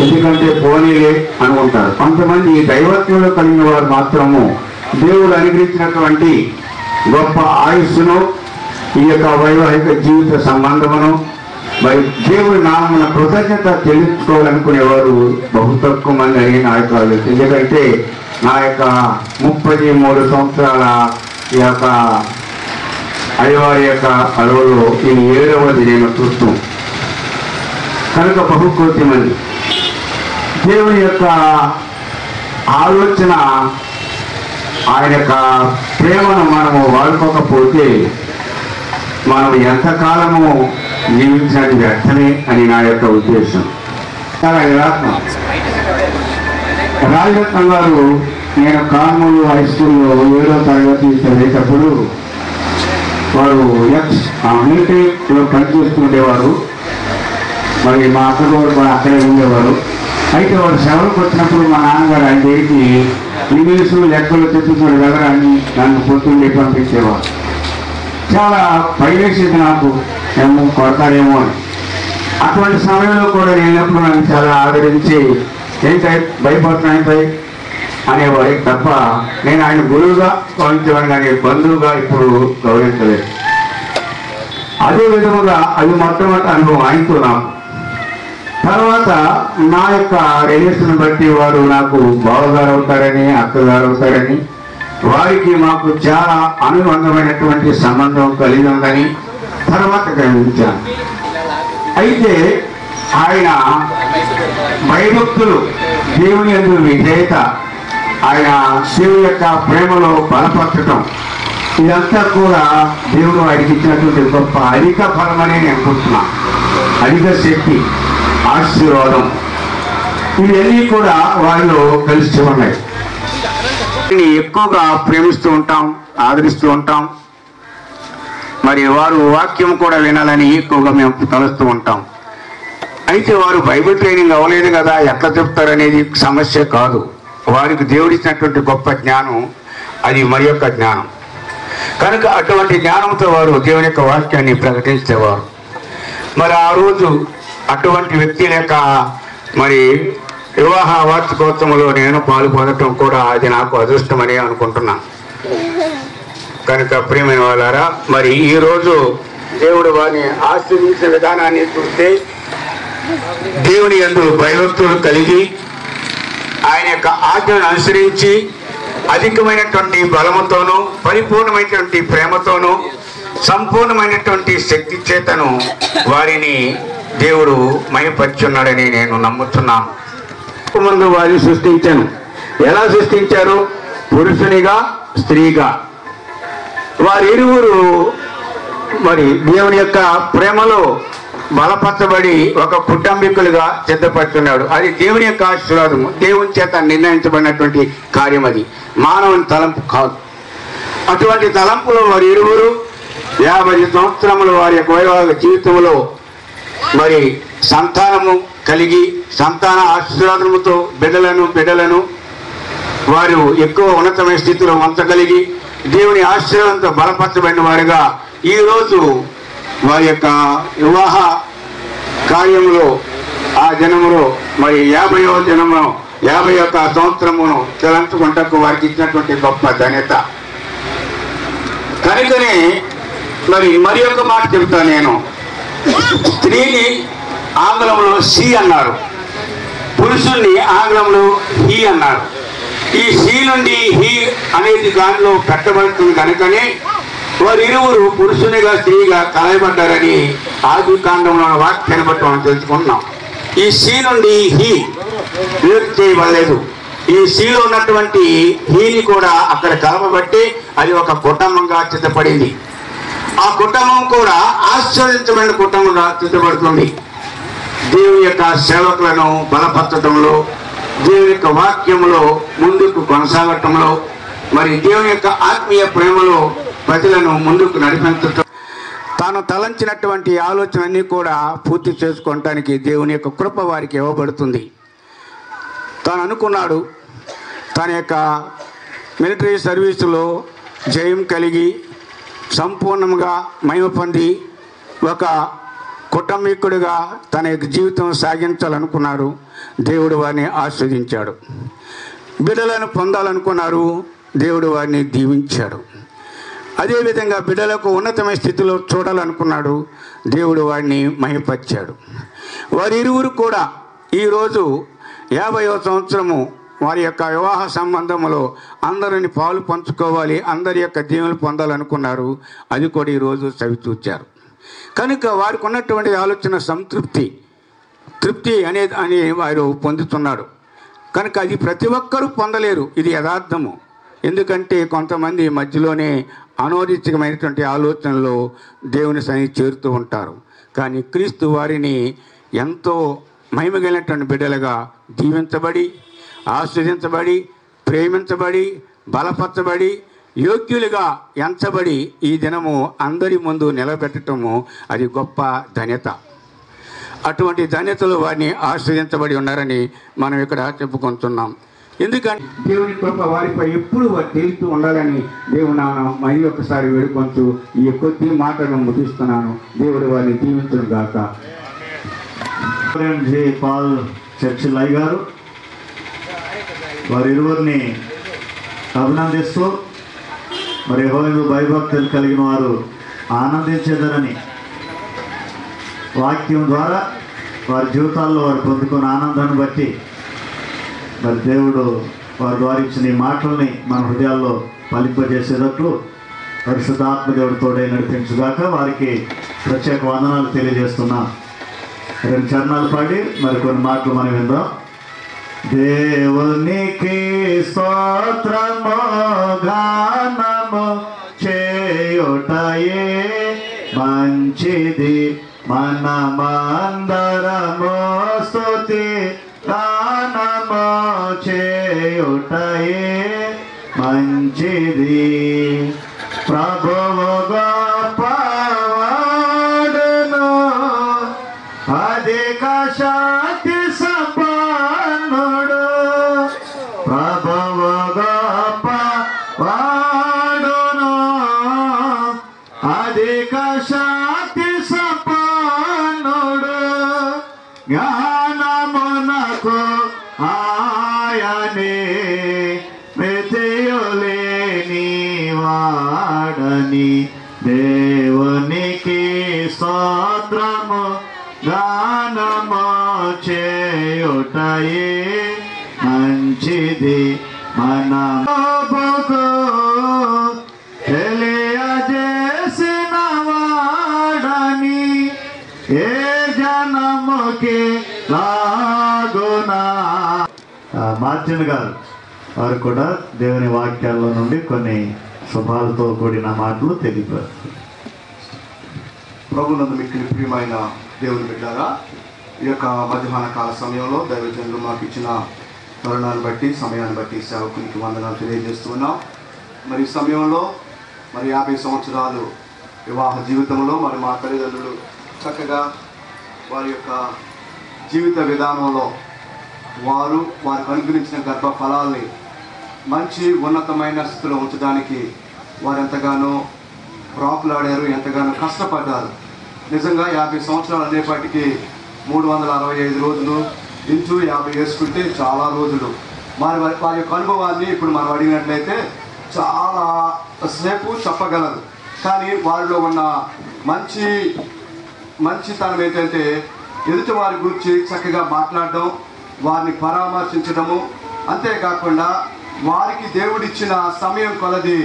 ఎందుకంటే పోనీలే అనుకుంటారు. కొంతమంది దైవత్వంలో కలిగిన వారు మాత్రము దేవుడు అనుగ్రహించినటువంటి గొప్ప ఆయుస్సును, ఈ యొక్క వైవాహిక జీవిత సంబంధమును, మరి దేవుడి నామమున కృతజ్ఞత చెల్లించుకోవాలనుకునేవారు బహు తక్కువ మంది అని నా యొక్క ఆలోచన. ఎందుకంటే నా యొక్క 33 సంవత్సరాల ఈ యొక్క అయ్యవారి యొక్క అడవులో ఇది 7వది నేను చూస్తాం. కనుక బహు కోటి మంది దేవుని యొక్క ఆలోచన, ఆయన యొక్క ప్రేమను మనము వాడుకోకపోతే మనం ఎంతకాలము జీవించినది వ్యర్థమే అని నా యొక్క ఉద్దేశం. చాలా యథార్థం. రాజరత్నం గారు నేను కాన్మూరు హై స్కూల్లో 7వ తరగతి చదివేటప్పుడు వారు మిలిటరీలో పనిచేస్తుండేవారు. మరి మా అక్కగారు కూడా అక్కడే ఉండేవారు. అయితే వారు సెలవులకు వచ్చినప్పుడు మా నాన్నగారు ఆయన దగ్గరికి ఇంగ్లీషు లెక్కలు చెప్పుకునే దగ్గర అని నన్ను పొద్దున్నే పంపించేవారు. చాలా భయమేసేది నాకు, ఏమో కొడతారేమో అని. అటువంటి సమయంలో కూడా నేనప్పుడు నన్ను చాలా ఆదరించి ఏంటై భయపడుతున్నాయి అనేవారు తప్ప నేను ఆయన గురువుగా గౌరవించేవాడు, కానీ బంధువుగా ఇప్పుడు గౌరవించలేదు. అదే విధముగా అది మొట్టమొదటి అనుభవం ఆయనతో నాకు. తర్వాత నా యొక్క రిలేషన్ బట్టి వారు నాకు బావగారు అవుతారని, అక్కగారు అవుతారని, వారికి మాకు చాలా అనుబంధమైనటువంటి సంబంధం కలిగి ఉందని తర్వాత గ్రహించాను. అయితే ఆయన భయభక్తులు, దేవుని యందు విధేయత, ఆయన దేవుని యొక్క ప్రేమలో బలపరచటం, ఇదంతా కూడా దేవుడు ఆయనకి ఇచ్చినటువంటి గొప్ప అధిక ఫలమని నేను అనుకుంటున్నాను. అధిక శక్తి, ఆశీర్వాదం, ఇవన్నీ కూడా వాళ్ళు కలిసి ఉన్నాయి. ఎక్కువగా ప్రేమిస్తూ ఉంటాం, ఆదరిస్తూ ఉంటాం. మరి వారు వాక్యం కూడా వినాలని ఎక్కువగా మేము తలుస్తూ ఉంటాం. అయితే వారు బైబిల్ ట్రైనింగ్ అవ్వలేదు కదా, ఎట్లా చెప్తారనేది సమస్య కాదు. వారికి దేవుడిచ్చినటువంటి గొప్ప జ్ఞానం, అది మరి యొక్క జ్ఞానం. కనుక అటువంటి జ్ఞానంతో వారు దేవుని యొక్క వాక్యాన్ని ప్రకటించేవారు. మరి ఆ రోజు అటువంటి వ్యక్తుల యొక్క మరి వివాహ వార్షికోత్సవంలో నేను పాలు పొందటం కూడా అది నాకు అదృష్టమని అనుకుంటున్నాను. కనుక ప్రియమైన వాళ్ళారా, మరి ఈరోజు దేవుడు వారిని ఆశీర్వదించిన విధానాన్ని చూస్తే దేవుని యందు భయభక్తులు కలిగి ఆయన యొక్క ఆజ్ఞను అనుసరించి అధికమైనటువంటి బలముతోనూ, పరిపూర్ణమైనటువంటి ప్రేమతోనూ, సంపూర్ణమైనటువంటి శక్తి చేతను వారిని దేవుడు మహిమపరుచున్నాడని నేను నమ్ముతున్నాను. ముందు వారిని సృష్టించాను. ఎలా సృష్టించారు? పురుషునిగా, స్త్రీగా. వారిరువురు మరి దేవుని యొక్క ప్రేమలో బలపరచబడి ఒక కుటుంబీకులుగా సిద్ధపడుతున్నాడు. అది దేవుని యొక్క ఆశీర్వాదము, దేవుని చేత నిర్ణయించబడినటువంటి కార్యం. అది మానవుని తలంపు కాదు. అటువంటి తలంపులో వారి ఇరువురు 50 సంవత్సరములు వారి యొక్క వైవాహిక జీవితంలో మరి సంతానము కలిగి, సంతాన ఆశీర్వాదముతో బిడ్డలను వారు ఎక్కువ ఉన్నతమైన స్థితిలో ఉంచగలిగి, దేవుని ఆశీర్వాదంతో బలపరచబడిన వారుగా ఈరోజు వారి యొక్క వివాహ కార్యములో ఆ జనములో మరి 50వ జనము 51 సంవత్సరమును చెలంచుకుంటకు వారికి ఇచ్చినటువంటి గొప్ప ధన్యత కనుకనే మరి ఒక మాట చెబుతాను నేను. స్త్రీని ఆంగ్లంలో సి అన్నారు, పురుషుణ్ణి ఆంగ్లంలో హీ అన్నారు. ఈ సి నుండి హీ అనేది దానిలో పెట్టబడుతుంది కనుకనే వారిరువురు పురుషునిగా స్త్రీగా కలయబడ్డారని ఆది కాండంలో వాక్యాన్ని బట్టి మనం తెలుసుకుంటున్నాం. ఈ సి నుండి హీ వేరు చేయబడలేదు. ఈ సిలో ఉన్నటువంటి హీని కూడా అక్కడ కలపబట్టి అది ఒక కుటుంబంగా చిత్తపడింది. ఆ కుటుంబం కూడా ఆశ్చర్యించబడిన కుటుంబంగా చిత్తపడుతుంది. దేవుని యొక్క సేవకులను బలపరచడంలో, దేవుని యొక్క వాక్యములో ముందుకు కొనసాగటంలో, మరి దేవుని యొక్క ఆత్మీయ ప్రేమలో ప్రజలను ముందుకు నడిపించటం, తాను తలంచినటువంటి ఆలోచనన్నీ కూడా పూర్తి చేసుకోవటానికి దేవుని యొక్క కృప వారికి ఇవ్వబడుతుంది. తాను అనుకున్నాడు తన యొక్క మిలిటరీ సర్వీసులో జయం కలిగి సంపూర్ణంగా మహిమ పొంది ఒక కుటుంబీకుడిగా తన యొక్క జీవితం సాగించాలనుకున్నారు. దేవుడు వారిని ఆస్వాదించాడు. బిడ్డలను పొందాలనుకున్నారు. దేవుడు వారిని దీవించాడు. అదేవిధంగా బిడ్డలకు ఉన్నతమైన స్థితిలో చూడాలనుకున్నాడు. దేవుడు వారిని మహిమపరిచాడు. వారిరువురు కూడా ఈరోజు 50వ సంవత్సరము వారి యొక్క వివాహ సంబంధంలో అందరిని పాలు పంచుకోవాలి, అందరి యొక్క దీవెనలు పొందాలనుకున్నారు. అది కూడా ఈరోజు సవిచూచారు. కనుక వారికి ఉన్నటువంటి ఆలోచన తృప్తి అని వారు పొందుతున్నాడు. కనుక అది ప్రతి ఒక్కరూ పొందలేరు. ఇది యథార్థము. ఎందుకంటే కొంతమంది మధ్యలోనే అనోరితమైనటువంటి ఆలోచనలు దేవుని సన్నిధికి చేరుతూ ఉంటారు. కానీ క్రీస్తు వారిని ఎంతో మహిమగలిగినటువంటి బిడ్డలుగా దీవించబడి, ఆస్వాదించబడి, ప్రేమించబడి, బలపరచబడి, యోగ్యులుగా ఎంచబడి ఈ దినము అందరి ముందు నిలబెట్టడము అది గొప్ప ధన్యత. అటువంటి ధన్యతలు వారిని ఆస్వాదించబడి ఉన్నారని మనం ఇక్కడ చెప్పుకుంటున్నాం. ఎందుకంటే దేవుని కృప వారిపై ఎప్పుడు తేలుతూ ఉండాలని దేవుని మరి ఒకసారి వేడుకొంటూ ఈ కొద్ది మాటలను ముగిస్తున్నాను. దేవుడు వారిని దీవించును గాక. జే పాల్ చర్చిలయ్య గారు వారిరువురిని అభినందిస్తూ మరి యెహోవా భయభక్తులు కలిగిన వారు ఆనందించేదరని వాక్యం ద్వారా వారి జీవితాల్లో వారు పొందుకున్న ఆనందాన్ని బట్టి మరి దేవుడు వారి ద్వారా ఇచ్చిన ఈ మాటల్ని మన హృదయాల్లో ఫలింపజేసేటట్లు పరిశుద్ధాత్మ దేవుడు తోడై నడిపించుగాక. వారికి ప్రత్యేక వందనాలు తెలియజేస్తున్నాం. 2 చరణాలు పాడి మరి కొన్ని మాటలు మనం విందాం. దేవునికి స్తోత్రము గానము చేయుటయే మంచిది, మనమందరము స్తుతి గానము చేయుటయే మంచిది. ప్రభువు గొప్పవాడును, అధిక శక్తి సంపన్నుడు. ప్రభువు గొప్పవాడును, అధిక శక్తి సంపన్నుడు. జ్ఞానమునకు ఆయనే మితియులేని వాడని. దేవునికి స్తోత్రము గానము చేయుటయే మంచిది, మనకు తెలియజేసిన వాడని ఏ జనముకి లాగునా. మార్జిన్ గారు వారు కూడా దేవుని వాక్యాల్లో నుండి కొన్ని శుభాలతో కూడిన మాటలు తెలిపారు. ప్రభునందు మిక్కిలి ప్రియమైన దేవుని బిడ్డారా, ఈ యొక్క మధ్యాహ్న కాల సమయంలో దైవజనులు మాకు ఇచ్చిన తరుణాన్ని బట్టి సమయాన్ని బట్టి సేవకునికి వందనాలు తెలియజేస్తున్నాం. మరి ఈ సమయంలో మరి 50 సంవత్సరాలు వివాహ జీవితంలో మరి మా తల్లిదండ్రులు చక్కగా వారి యొక్క జీవిత విధానంలో వారికి అనుగ్రహించిన గర్భ ఫలాల్ని మంచి ఉన్నతమైన స్థితిలో ఉంచడానికి వారు ఎంతగానో ప్రాకులాడారు, ఎంతగానో కష్టపడ్డారు. నిజంగా 50 సంవత్సరాలు అనేపాటికి 365 రోజులు ఇంచు 50 వేసుకుంటే చాలా రోజులు. వారి యొక్క అనుభవాన్ని ఇప్పుడు మనం అడిగినట్లయితే చాలా సేపు చెప్పగలరు. కానీ వారిలో ఉన్న మంచితనం ఏంటంటే ఎదుటి వారి గురించి చక్కగా మాట్లాడడం, వారిని పరామర్శించడము, అంతేకాకుండా వారికి దేవుడిచ్చిన సమయం కొలది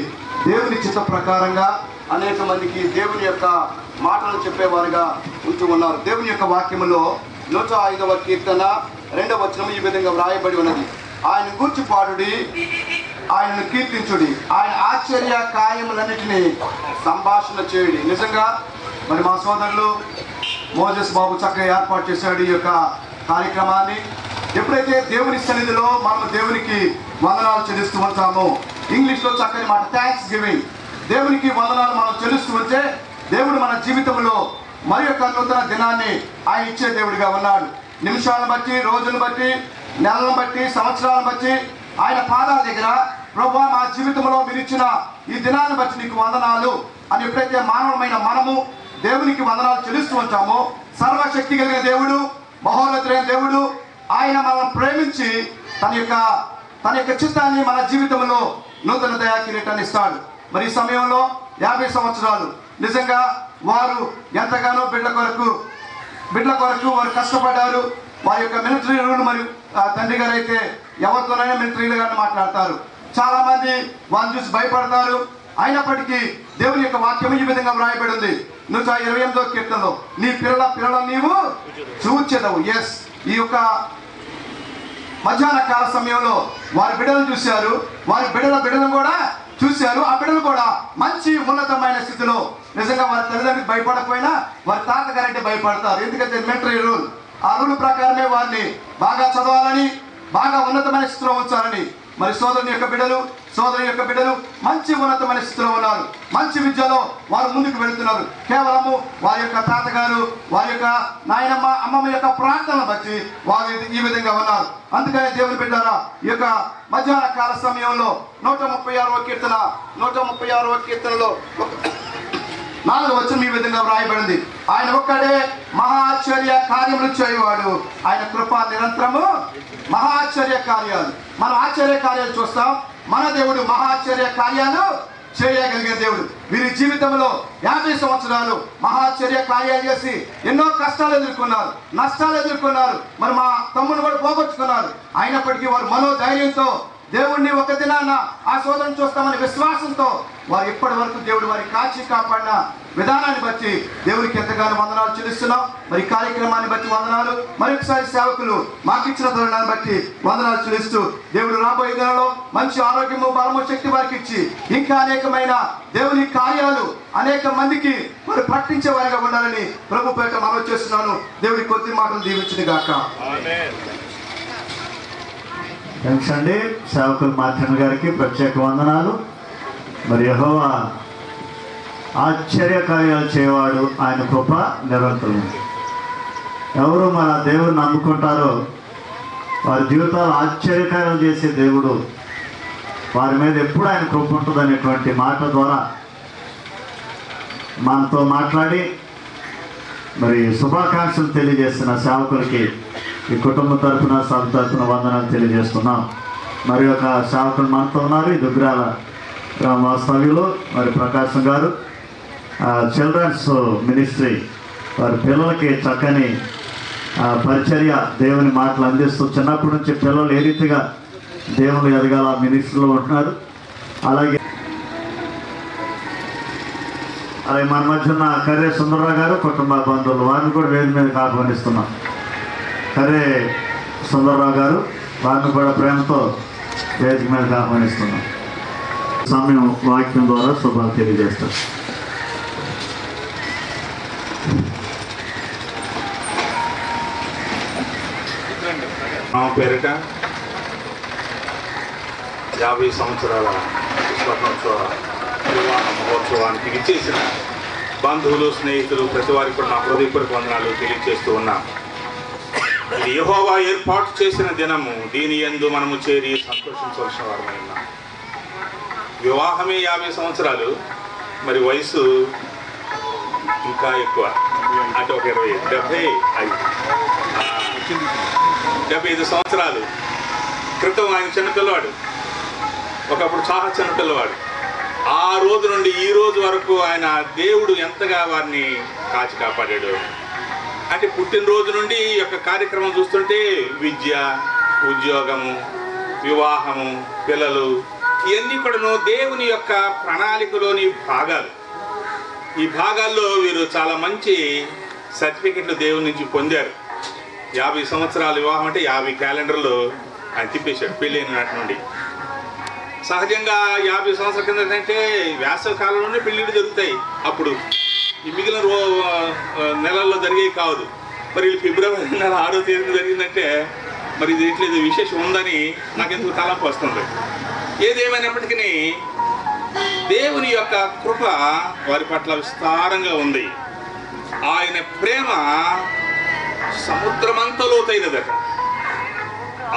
దేవుని చిత్త ప్రకారంగా అనేక మందికి దేవుని యొక్క మాటలు చెప్పేవారుగా ఉంటూ ఉన్నారు. దేవుని యొక్క వాక్యములో 105వ కీర్తన 2వ వచనం ఈ విధంగా వ్రాయబడి ఉన్నది. ఆయన గూర్చి పాడుడి, ఆయనను కీర్తించుడి, ఆయన ఆశ్చర్య కార్యములన్నిటినీ సంభాషణ చేయుడి. నిజంగా మరి మా సోదరులు మోజెస్ బాబు చక్కగా ఏర్పాటు చేశాడు ఈ యొక్క కార్యక్రమాన్ని. ఎప్పుడైతే దేవుని సన్నిధిలో మనం దేవునికి వందనాలు చెల్లిస్తూ ఉంటామో, ఇంగ్లీష్లో చక్కని మాట థ్యాంక్స్ గివింగ్, దేవునికి వందనాలు మనం చెల్లిస్తూ ఉంటే దేవుడు మన జీవితంలో మరి యొక్క నూతన దినాన్ని ఆయన ఇచ్చే దేవుడిగా ఉన్నాడు. నిమిషాలను బట్టి, రోజులను బట్టి, నెలలను బట్టి, సంవత్సరాలను బట్టి ఆయన పాదాల దగ్గర ప్రభువా మా జీవితంలో మీరు ఇచ్చిన ఈ దినాన్ని బట్టి నీకు వందనాలు అని ఎప్పుడైతే మానవమైన మనము దేవునికి వందనాలు చెల్లిస్తూ ఉంటామో, సర్వశక్తి కలిగిన దేవుడు, మహోన్నతుడైన దేవుడు ఆయన మనల్ని ప్రేమించి తన యొక్క చిత్తాన్ని మన జీవితంలో నూతన దయా కిరీటాన్ని ఇస్తాడు. మరి ఈ సమయంలో 50 సంవత్సరాలు నిజంగా వారు ఎంతగానో బిడ్డల కొరకు వారు కష్టపడ్డారు. వారి యొక్క మిలిటరీ రూల్ మరియు తండ్రి గారు అయితే ఎవరితోనైనా మిలిటరీలు గారిని మాట్లాడతారు. చాలా మంది వాళ్ళని చూసి భయపడతారు. అయినప్పటికీ దేవుని యొక్క వాక్యం ఈ విధంగా వ్రాయబడి ఉంది 128వ కీర్తనలో, నీ పిల్లల నీవు చూచెదవు. ఎస్, ఈ యొక్క మధ్యాహ్న కాల సమయంలో వారి బిడ్డలను చూశారు, వారి బిడ్డలను కూడా చూశారు. ఆ బిడ్డలు కూడా మంచి ఉన్నతమైన స్థితిలో, నిజంగా వారి తల్లిదండ్రులకు భయపడకపోయినా వారి తాతగారంటే భయపడతారు. ఎందుకంటే మిలిటరీ రూల్, ఆ రూల్ ప్రకారమే వారిని బాగా చదవాలని, బాగా ఉన్నతమైన స్థితిలో ఉంచాలని. మరి సోదరుని యొక్క బిడ్డలు మంచి ఉన్నతమైన స్థితిలో ఉన్నారు. మంచి విద్యలో వారు ముందుకు వెళుతున్నారు. కేవలము వారి యొక్క తాతగారు, వారి యొక్క నాయనమ్మ, అమ్మమ్మ యొక్క ప్రార్థనను బట్టి వారు ఈ విధంగా ఉన్నారు. అందుకని దేవుని బిడ్డారా, ఈ యొక్క మధ్యాహ్న కాల సమయంలో 136వ కీర్తనలో 4వ వచనం ఈ విధంగా వ్రాయబడింది. ఆయన ఒక్కడే మహాశ్చర్య కార్యములు చేయవాడు, ఆయన కృప నిరంతరము. మహాశ్చర్య కార్యాలు, మనం ఆశ్చర్య కార్యాలు చూస్తాం. మన దేవుడు మహాశ్చర్య కార్యాలు చేయగలిగిన దేవుడు. వీరి జీవితంలో 50 సంవత్సరాలు మహాశ్చర్య కార్యాలు చేసి ఎన్నో కష్టాలు ఎదుర్కొన్నారు, నష్టాలు ఎదుర్కొన్నారు. మరి మా తమ్ముని కూడా పోగొట్టుకున్నారు. అయినప్పటికీ వారు మనోధైర్యంతో దేవుణ్ణి ఒక దినాన ఆ సోదరుని చూస్తామని విశ్వాసంతో వారు ఇప్పటి వరకు దేవుడు వారి కాచి కాపాడిన విధానాన్ని బట్టి దేవునికి ఎంతగానో వందనాలు చెల్లిస్తున్నాం. మరి కార్యక్రమాన్ని బట్టి వందనాలు, మరొకసారి సేవకులు మాకు ఇచ్చిన తరుణాన్ని బట్టి వందనాలు చెల్లిస్తూ దేవుడు రాబోయే దినాల్లో మంచి ఆరోగ్యము, బలము, శక్తి వారికి ఇచ్చి ఇంకా అనేకమైన దేవుని కార్యాలు అనేక మందికి మరి ప్రకటించే వారిగా ఉండాలని ప్రభు పేట మనవి చేస్తున్నాను. దేవుడి కొద్ది మాటలు దీవించును గాక. థ్యాంక్స్ అండి. సేవకులు మార్చన్ గారికి ప్రత్యేక వందనాలు. మరి యెహోవా ఆశ్చర్య కార్యాలు చేయవాడు, ఆయన కృప నిరంతరం. ఎవరు మన దేవుడిని నమ్ముకుంటారో వారి జీవితాలు ఆశ్చర్యకార్యాలు చేసే దేవుడు, వారి మీద ఎప్పుడు ఆయన కృప ఉంటుంది అనేటువంటి మాట ద్వారా మనతో మాట్లాడి మరి శుభాకాంక్షలు తెలియజేస్తున్న సేవకులకి ఈ కుటుంబం తరఫున, సభ తరఫున వందనాలు తెలియజేస్తున్నాం. మరి ఒక సేవకులు మనతో ఉన్నారు, ఈ దుగ్రాల గ్రామ వాస్తవ్యులు మరి ప్రకాశం గారు, చిల్డ్రన్స్ మినిస్ట్రీ వారి పిల్లలకి చక్కని పరిచర్య, దేవుని మాటలు అందిస్తూ చిన్నప్పటి నుంచి పిల్లలు ఏ రీతిగా దేవుని ఎదగాల మినిస్ట్రీలో ఉంటున్నారు. అలాగే మన మధ్య ఉన్న కర్రే సుందరరావు గారు, కుటుంబ బంధువులు, వారిని కూడా వేది మీదకి ఆహ్వానిస్తున్నాం. కర్రే సుందరరావు గారు, వారిని కూడా ప్రేమతో వేదిక మీదకి ఆహ్వానిస్తున్నాం. సమయం వాక్యం ద్వారా శుభాలు తెలియజేస్తారు. పేరిట 50 సంవత్సరాల స్వర్ణోత్సవ వివాహ మహోత్సవానికి విచ్చేసిన బంధువులు, స్నేహితులు, ప్రతి వారికి కూడా నా హృదయపూర్వక వందనాలు తెలియజేస్తూ ఉన్నాం. ఇది యెహోవా ఏర్పాటు చేసిన దినము, దీని యందు మనము చేరి సంతోషించవలసిన వారమై ఉన్నాం. వివాహమే 50 సంవత్సరాలు, మరి వయసు ఇంకా ఎక్కువ, అంటే ఒక 75 సంవత్సరాలు క్రితం ఆయన చిన్నపిల్లవాడు, ఒకప్పుడు చాలా చిన్నపిల్లవాడు. ఆ రోజు నుండి ఈ రోజు వరకు ఆయన దేవుడు ఎంతగా వారిని కాచి కాపాడాడు. అంటే పుట్టినరోజు నుండి ఈ యొక్క కార్యక్రమం చూస్తుంటే విద్య, ఉద్యోగము, వివాహము, పిల్లలు, ఇవన్నీ కూడాను దేవుని యొక్క ప్రణాళికలోని భాగాలు. ఈ భాగాల్లో వీరు చాలా మంచి సర్టిఫికెట్లు దేవుని నుంచి పొందారు. 50 సంవత్సరాల వివాహం అంటే 50 క్యాలెండర్లు ఆయన తిప్పేశాడు పెళ్ళైన నాటి నుండి. సహజంగా 50 సంవత్సరాల కింద అంటే వేసవి కాలంలోనే పెళ్ళిళ్ళు జరుగుతాయి. అప్పుడు ఈ మిగిలిన నెలల్లో జరిగేవి కాదు. మరి ఫిబ్రవరి నెల 6వ తేదీన జరిగిందంటే మరి దీంట్లో ఏదో విశేషం ఉందని నాకెందుకు తలంపు వస్తుంది. ఏదేమైనప్పటికీ దేవుని యొక్క కృప వారి పట్ల విస్తారంగా ఉంది. ఆయన ప్రేమ సముద్రమంత లోతైనదట,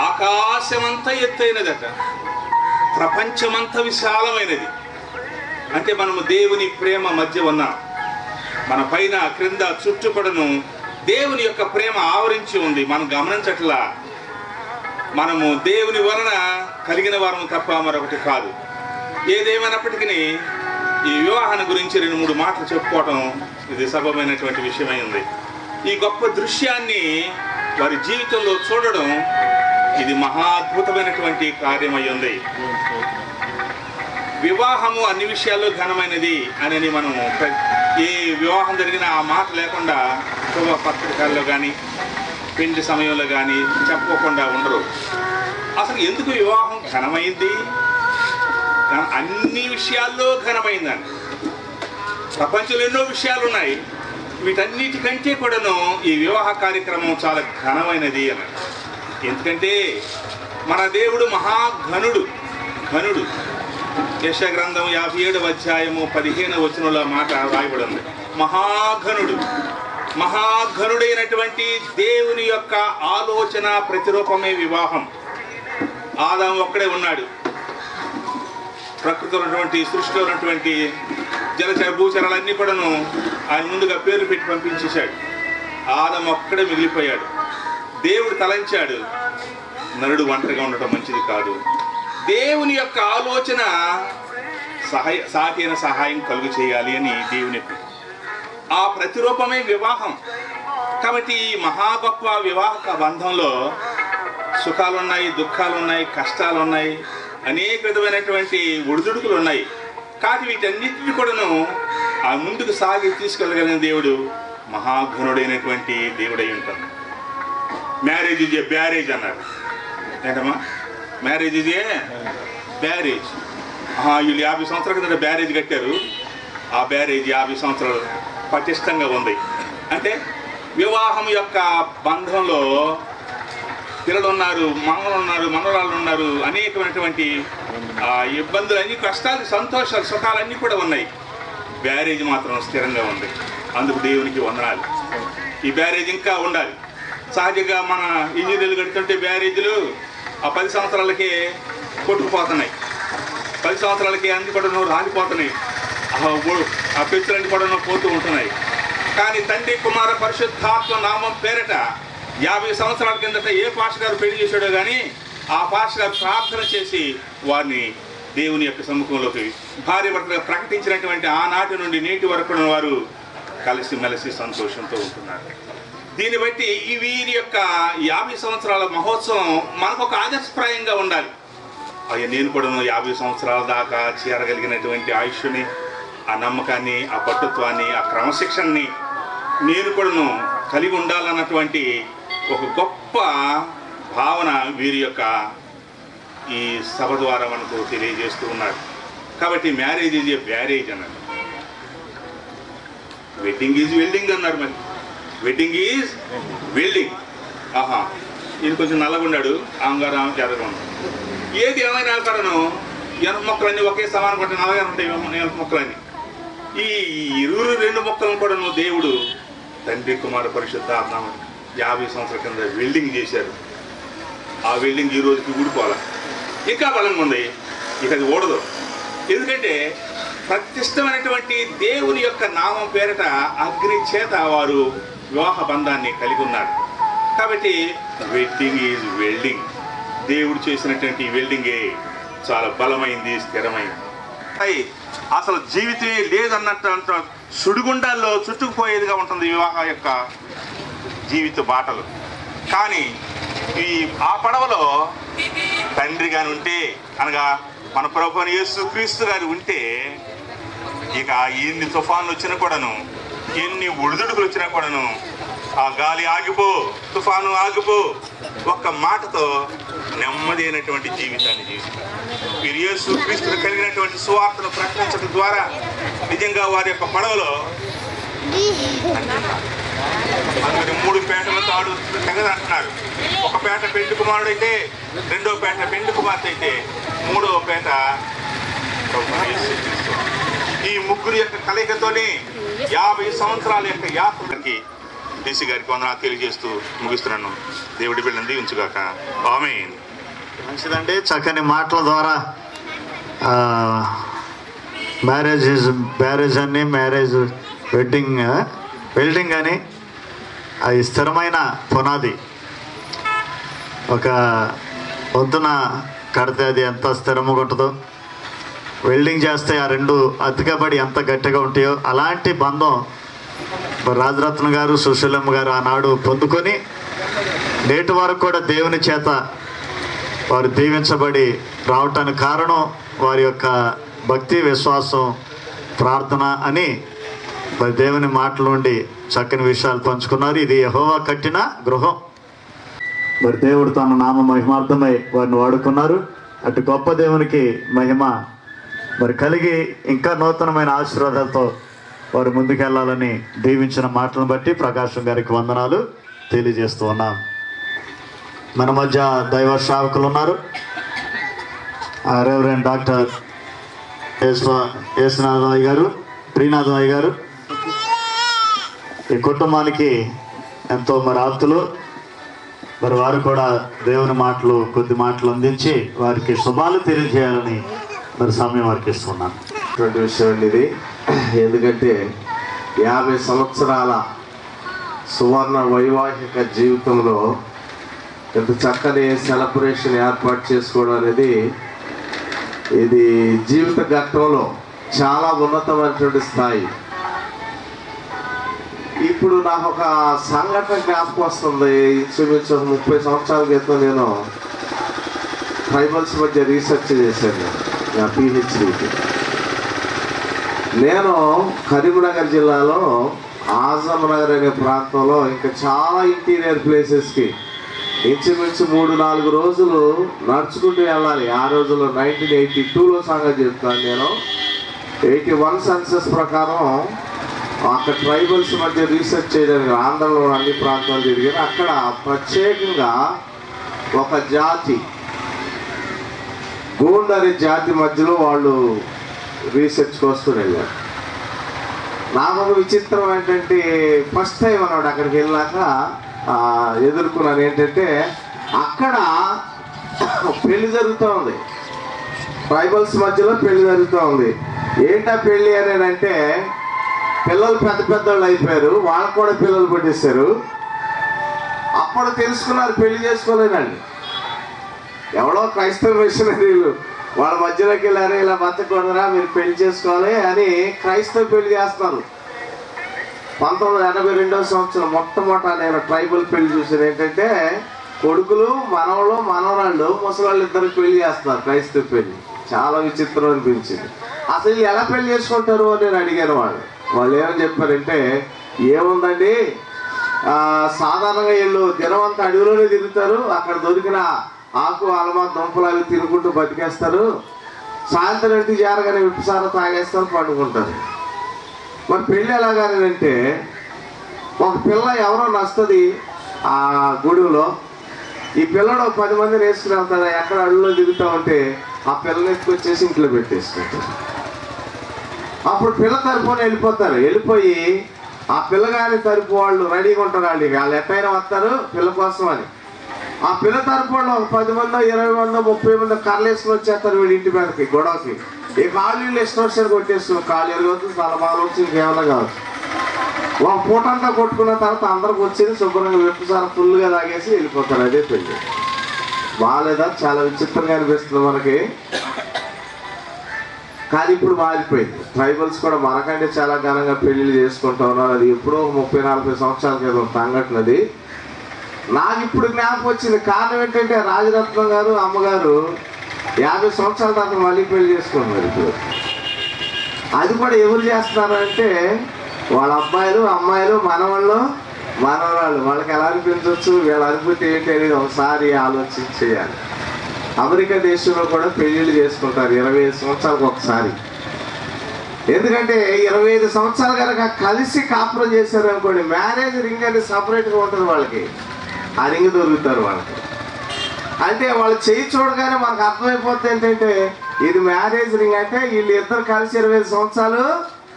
ఆకాశమంతా ఎత్తైనదట, ప్రపంచమంత విశాలమైనది. అంటే మనము దేవుని ప్రేమ మధ్య ఉన్నాం. మన పైన క్రింద చుట్టుపడను దేవుని యొక్క ప్రేమ ఆవరించి ఉంది. మనం గమనించట్లా. మనము దేవుని వలన కలిగిన వారము తప్ప మరొకటి కాదు. ఏదేమైనప్పటికీ ఈ వివాహాన్ని గురించి 2-3 మాటలు చెప్పుకోవటం ఇది సబబమైనటువంటి విషయమైంది. ఈ గొప్ప దృశ్యాన్ని వారి జీవితంలో చూడడం ఇది మహా అద్భుతమైనటువంటి కార్యమై ఉంది. వివాహము అన్ని విషయాల్లో ఘనమైనది అని మనము ఏ వివాహం జరిగినా ఆ మాట లేకుండా శుభ పత్రికల్లో కానీ పెళ్లి సమయంలో కానీ చెప్పుకోకుండా ఉండరు. అసలు ఎందుకు వివాహం ఘనమైంది? అన్ని విషయాల్లో ఘనమైందండి. ప్రపంచంలో ఎన్నో విషయాలు ఉన్నాయి, వీటన్నిటికంటే కూడాను ఈ వివాహ కార్యక్రమం చాలా ఘనమైనది అన్నారు. ఎందుకంటే మన దేవుడు మహాఘనుడు. ఘనుడు. యెషయా గ్రంథం 57వ అధ్యాయము 15వ వచనంలో మాట రాయబడి ఉంది. మహాఘనుడు. మహాఘనుడైనటువంటి దేవుని యొక్క ఆలోచన ప్రతిరూపమే వివాహం. ఆదాము ఒక్కడే ఉన్నాడు. ప్రకృతిలో ఉన్నటువంటి సృష్టిలో ఉన్నటువంటి జలచర భూచరాలన్నీ కూడాను ఆయన ముందుగా పేరు పెట్టి పంపించేశాడు. ఆదాము ఒక్కడే మిగిలిపోయాడు. దేవుడు తలంచాడు, నరుడు ఒంటరిగా ఉండటం మంచిది కాదు. దేవుని యొక్క ఆలోచన సాటైన సహాయం కలుగు చేయాలి అని దేవుని ఆ ప్రతిరూపమే వివాహం. కాబట్టి ఈ మహా గొప్ప వివాహక బంధంలో సుఖాలున్నాయి, దుఃఖాలున్నాయి, కష్టాలున్నాయి, అనేక విధమైనటువంటి ఒడిదుడుకులు ఉన్నాయి. కాబట్టి వీటన్నిటిని కూడాను ఆ ముందుకు సాగి తీసుకెళ్ళగలిగిన దేవుడు మహాఘనుడైనటువంటి దేవుడై ఉంటాడు. మ్యారేజ్ ఇజ్ ఏ బ్యారేజ్ అన్నారు. ఏంటమ్మా? Marriage is a barrage. వీళ్ళు 50 సంవత్సరాల కింద బ్యారేజ్ కట్టారు. ఆ బ్యారేజ్ 50 సంవత్సరాలు పటిష్టంగా ఉంది. అంటే వివాహం యొక్క బంధంలో పిల్లలు ఉన్నారు, మనవలు ఉన్నారు, మనవరాళ్ళు ఉన్నారు, అనేకమైనటువంటి ఇబ్బందులు, అన్ని కష్టాలు, సంతోషాలు, సుఖాలన్నీ కూడా ఉన్నాయి. బ్యారేజ్ మాత్రం స్థిరంగా ఉంది. అందుకు దేవునికి వందనాలు. ఈ బ్యారేజ్ ఇంకా ఉండాలి. సహజంగా మన ఇంజనీర్లు కడుతుంటే బ్యారేజీలు ఆ 10 సంవత్సరాలకే కొట్టుకుపోతున్నాయి. 10 సంవత్సరాలకి అన్ని కూడా రాలిపోతున్నాయి. ఆ పెచ్చులన్నీ కూడా పోతూ ఉంటున్నాయి. కానీ తండ్రి కుమార పరిశుద్ధాత్మ నామం పేరట 50 సంవత్సరాల కిందట ఏ పాస్టర్ గారు పెళ్లి చేశాడో కానీ ఆ పాస్టర్ గారు ప్రార్థన చేసి వారిని దేవుని యొక్క సమ్ముఖంలోకి భార్య భర్తగా ప్రకటించినటువంటి ఆనాటి నుండి నేటి వరకు వారు కలిసిమెలిసి సంతోషంతో ఉంటున్నారు. దీన్ని బట్టి ఈ వీరి యొక్క 50 సంవత్సరాల మహోత్సవం మనకు ఒక ఆదర్శప్రాయంగా ఉండాలి. అయ్యా, నేను కూడా 50 సంవత్సరాల దాకా చేరగలిగినటువంటి ఆయుష్ని, ఆ నమ్మకాన్ని, ఆ పట్టుత్వాన్ని, ఆ క్రమశిక్షణని నేను కూడాను కలిగి ఉండాలన్నటువంటి ఒక గొప్ప భావన వీరి యొక్క ఈ సభ ద్వారా మనకు తెలియజేస్తూ ఉన్నారు. కాబట్టి మ్యారేజ్ ఈజ్ ఏ బ్యారేజ్ అన్నారు. వెడ్డింగ్ ఈజ్ వెల్డింగ్ అన్నారు. మరి వెడ్డింగ్ ఈజ్ వెల్డింగ్. ఈయన కొంచెం నల్లగున్నాడు, ఆమెగారు ఎర్రగా ఉన్నాడు. ఏది ఏమైనా కారణం ఎనప మొక్కలన్నీ ఒకే సమానం పట్టిన నల్లగా ఉంటాయి ఎనప మొక్కలన్నీ. ఈ 22 మొక్కలను కూడా దేవుడు తండ్రి కుమార పరిశుద్ధాత్మ 50 సంవత్సరాల కింద వెల్డింగ్ చేశారు. ఆ వెల్డింగ్ ఈ రోజుకి ఊడిపోవాలి, ఇంకా బలంగా ఉంది. ఇక అది ఓడదు. ఎందుకంటే ప్రతిష్టమైనటువంటి దేవుని యొక్క నామం పేరిట అగ్ని చేత వారు వివాహ బంధాన్ని కలిగి ఉన్నారు. కాబట్టి వెడ్డింగ్ ఈజ్ వెల్డింగ్. దేవుడు చేసినటువంటి వెల్డింగే చాలా బలమైంది, స్థిరమైంది. అసలు జీవితమే లేదన్నట్టు సుడిగుండాల్లో చుట్టుకుపోయేదిగా ఉంటుంది వివాహ యొక్క జీవిత బాటలు. కానీ ఆ పడవలో తండ్రి గాని ఉంటే, అనగా మన ప్రభువైన యేసుక్రీస్తు గారు ఉంటే, ఇక ఎన్ని తుఫాన్లు వచ్చినా కూడాను, ఎన్ని ఒడిదుడుకులు వచ్చినా కూడాను, ఆ గాలి ఆగిపో, తుఫాను ఆగిపో, ఒక్క మాటతో నెమ్మది అయినటువంటి జీవితాన్ని జీవిస్తారు. వీరు యేసుక్రీస్తును కలిగినటువంటి సువార్తను ప్రకటించడం ద్వారా నిజంగా వారి యొక్క పడవలో అందుకని 3 పేటల తాడు తెగదంటున్నారు. ఒక పేట పెండు కుమారుడు అయితే, రెండో పేట పెండు కుమార్తె అయితే, మూడవ పేట ఈ ముగ్గురు యొక్క కలయికతోనే 50 సంవత్సరాల యొక్క యాత్రకి డీసీ గారికి వందనాలు తెలియజేస్తూ ముగిస్తున్నాను. దేవుడి బిడ్డను దీవించుగాక. ఆమేన్. మంచిదండి. చక్కని మాటల ద్వారా మ్యారేజ్ అని, వెల్డింగ్ అని అది స్థిరమైన పునాది. ఒక వంతున కడితే అది ఎంత స్థిరంగా ఉంటుందో, వెల్డింగ్ చేస్తే ఆ రెండు అతికబడి ఎంత గట్టిగా ఉంటాయో అలాంటి బంధం రాజరత్న గారు, సుశీలమ్మ గారు ఆనాడు పొందుకొని నేటి వరకు కూడా దేవుని చేత వారు దీవించబడి రావటానికి కారణం వారి యొక్క భక్తి, విశ్వాసం, ప్రార్థన అని మరి దేవుని మాటల నుండి చక్కని విషయాలు పంచుకున్నారు. ఇది యెహోవా కట్టిన గృహం. మరి దేవుడు తన నామ మహిమార్థమై వారిని వాడుకున్నారు. అటు గొప్ప దేవునికి మహిమ మరి కలిగి ఇంకా నూతనమైన ఆశీర్వాదాలతో వారు ముందుకెళ్లాలని దీవించిన మాటలను బట్టి ప్రకాశం గారికి వందనాలు తెలియజేస్తూ ఉన్నాం. మన మధ్య దైవ సేవకులు ఉన్నారు. రెవరెండ్ డాక్టర్ యేసునాథరాయ్ గారు, ప్రీనాథరాయ్ గారు ఈ కుటుంబానికి ఎంతో మరి ఆప్తులు. మరి వారు కూడా దేవుని మాటలు, కొద్ది మాటలు అందించి వారికి శుభాలు తెలియజేయాలని మరి సమయం వారికి ఇస్తున్నాను. అటువంటి విషయం అండి ఇది. ఎందుకంటే 50 సంవత్సరాల సువర్ణ వైవాహిక జీవితంలో ఎంత చక్కని సెలబ్రేషన్ ఏర్పాటు చేసుకోవడం అనేది ఇది జీవిత ఘట్టంలో చాలా ఉన్నతమైనటువంటి స్థాయి. ఇప్పుడు నాకు ఒక సంఘటన జ్ఞాపకం వస్తుంది. ఇంచుమించు 30 సంవత్సరాల క్రితం నేను ట్రైబల్స్ మధ్య రీసెర్చ్ చేశాను. నా పిహెచ్డికి నేను కరీంనగర్ జిల్లాలో ఆజం నగర్ అనే ప్రాంతంలో ఇంకా చాలా ఇంటీరియర్ ప్లేసెస్కి ఇంచుమించు 3-4 రోజులు నడుచుకుంటూ వెళ్ళాలి. ఆ రోజుల్లో 1982లో సంగతి చెప్తాను నేను. 81 సెన్సస్ ప్రకారం అక్కడ ట్రైబల్స్ మధ్య రీసెర్చ్ చేయడానికి ఆంధ్రలో అన్ని ప్రాంతాలు తిరిగాను. అక్కడ ప్రత్యేకంగా ఒక జాతి, గోండ్ అనే జాతి మధ్యలో వాళ్ళు రీసెర్చ్ కోసం వెళ్ళారు. నాకు ఒక విచిత్రం ఏంటంటే, ఫస్ట్ టైం అన్నాడు అక్కడికి వెళ్ళాక ఎదుర్కొన్నాను ఏంటంటే, అక్కడ పెళ్లి జరుగుతూ ఉంది. ట్రైబల్స్ మధ్యలో పెళ్లి జరుగుతూ ఉంది. ఏంటా పెళ్ళి అనేది అంటే, పిల్లలు పెద్ద పెద్దవాళ్ళు అయిపోయారు, వాళ్ళకు కూడా పిల్లలు పుట్టేశారు. అప్పుడు తెలుసుకున్నారు పెళ్లి చేసుకోలేదండి. ఎవడో క్రైస్తవ మిషనరీలు వాళ్ళ మధ్యలోకి వెళ్ళారు, ఇలా బతకూడదురా మీరు పెళ్లి చేసుకోవాలి అని క్రైస్తవ పెళ్లి చేస్తున్నారు. 1982వ సంవత్సరం మొట్టమొదట నేను ట్రైబల్ పెళ్లి చూసాను. ఏంటంటే కొడుకులు, మనవలు, మనవరాళ్ళు, ముసలాళ్ళు ఇద్దరు పెళ్లి చేస్తున్నారు క్రైస్తవ పెళ్లి. చాలా విచిత్రం అనిపించింది. అసలు ఎలా పెళ్లి చేసుకుంటారు అని నేను అడిగాను. వాళ్ళు ఏమని చెప్పారంటే, ఏముందండి సాధారణంగా వీళ్ళు దినమంతా అడవిలోనే తిరుగుతారు, అక్కడ దొరికిన ఆకు, అలమా, దుంపలు అవి తినుకుంటూ బతికేస్తారు. సాయంత్రం ఇంటికి చేరగానే విప్పుసార తాగేస్తారు, పండుకుంటారు. మరి పెళ్ళి ఎలాగానంటే, ఒక పిల్ల ఎవరో నస్తుంది ఆ గొడుగులో, ఈ పిల్లడు 10 మందిని వేసుకుని వెళ్తాడు. ఎక్కడ అడవిలో దిగుతూ ఉంటే ఆ పిల్లని ఎత్తుకొచ్చేసి ఇంట్లో పెట్టేసుకుంటారు. అప్పుడు పిల్ల తరపున వెళ్ళిపోయి ఆ పిల్లగాని తరపు వాళ్ళు రెడీగా ఉంటారు. వాళ్ళు ఎట్టయినా వస్తారు పిల్ల కోసం అని. ఆ పిల్ల తరపు వాళ్ళు 10 మందో, 20 మందో, 30 మందో కర్రలు వేసుకుని వచ్చేస్తారు వీడి ఇంటి మీదకి, గొడవకి. ఈ కాళ్ళు ఇష్టం వచ్చారు కొట్టేసుకుని కాళ్ళు ఎరగవచ్చు తలబాలు వచ్చి ఇంకేమన్నా కావచ్చు. ఒక పూట అంతా కొట్టుకున్న తర్వాత అందరికి వచ్చేది శుభ్రంగా వెప్పుసారి ఫుల్గా తాగేసి వెళ్ళిపోతారు. అదే పెళ్లి. బాగాలేదా? చాలా విచిత్రంగా అనిపిస్తుంది మనకి. కానీ ఇప్పుడు మారిపోయింది. ట్రైబల్స్ కూడా మనకంటే చాలా ఘనంగా పెళ్లిళ్ళు చేసుకుంటా ఉన్నారు. అది ఎప్పుడో 30-40 సంవత్సరాల క్రితం సంఘటనది. నాకు ఇప్పుడు జ్ఞాపకం వచ్చింది. కారణం ఏంటంటే రాజరత్నం గారు అమ్మగారు 50 సంవత్సరాల తర్వాత మళ్ళీ పెళ్లి చేసుకుంటున్నారు ఇప్పుడు. అది కూడా ఎవరు చేస్తున్నారు అంటే వాళ్ళ అబ్బాయిలు అమ్మాయిలు మనవాళ్ళు మనవరాళ్ళు. వాళ్ళకి ఎలా అనిపించవచ్చు, వీళ్ళ అనుభూతి ఏంటి అనేది ఒకసారి ఆలోచించేయాలి. అమెరికా దేశంలో కూడా పెళ్లిళ్ళు చేసుకుంటారు 25 సంవత్సరాలకు ఒకసారి. ఎందుకంటే 25 సంవత్సరాలు కనుక కలిసి కాపురం చేశారు అనుకోండి, మ్యారేజ్ రింగ్ అనేది సపరేట్గా ఉంటుంది వాళ్ళకి. ఆ రింగ్ దొరుకుతారు వాళ్ళకి. అంటే వాళ్ళు చేయి చూడగానే మనకు అర్థమైపోతుంది ఏంటంటే ఇది మ్యారేజ్ రింగ్. అంటే వీళ్ళు ఇద్దరు కలిసి 25 సంవత్సరాలు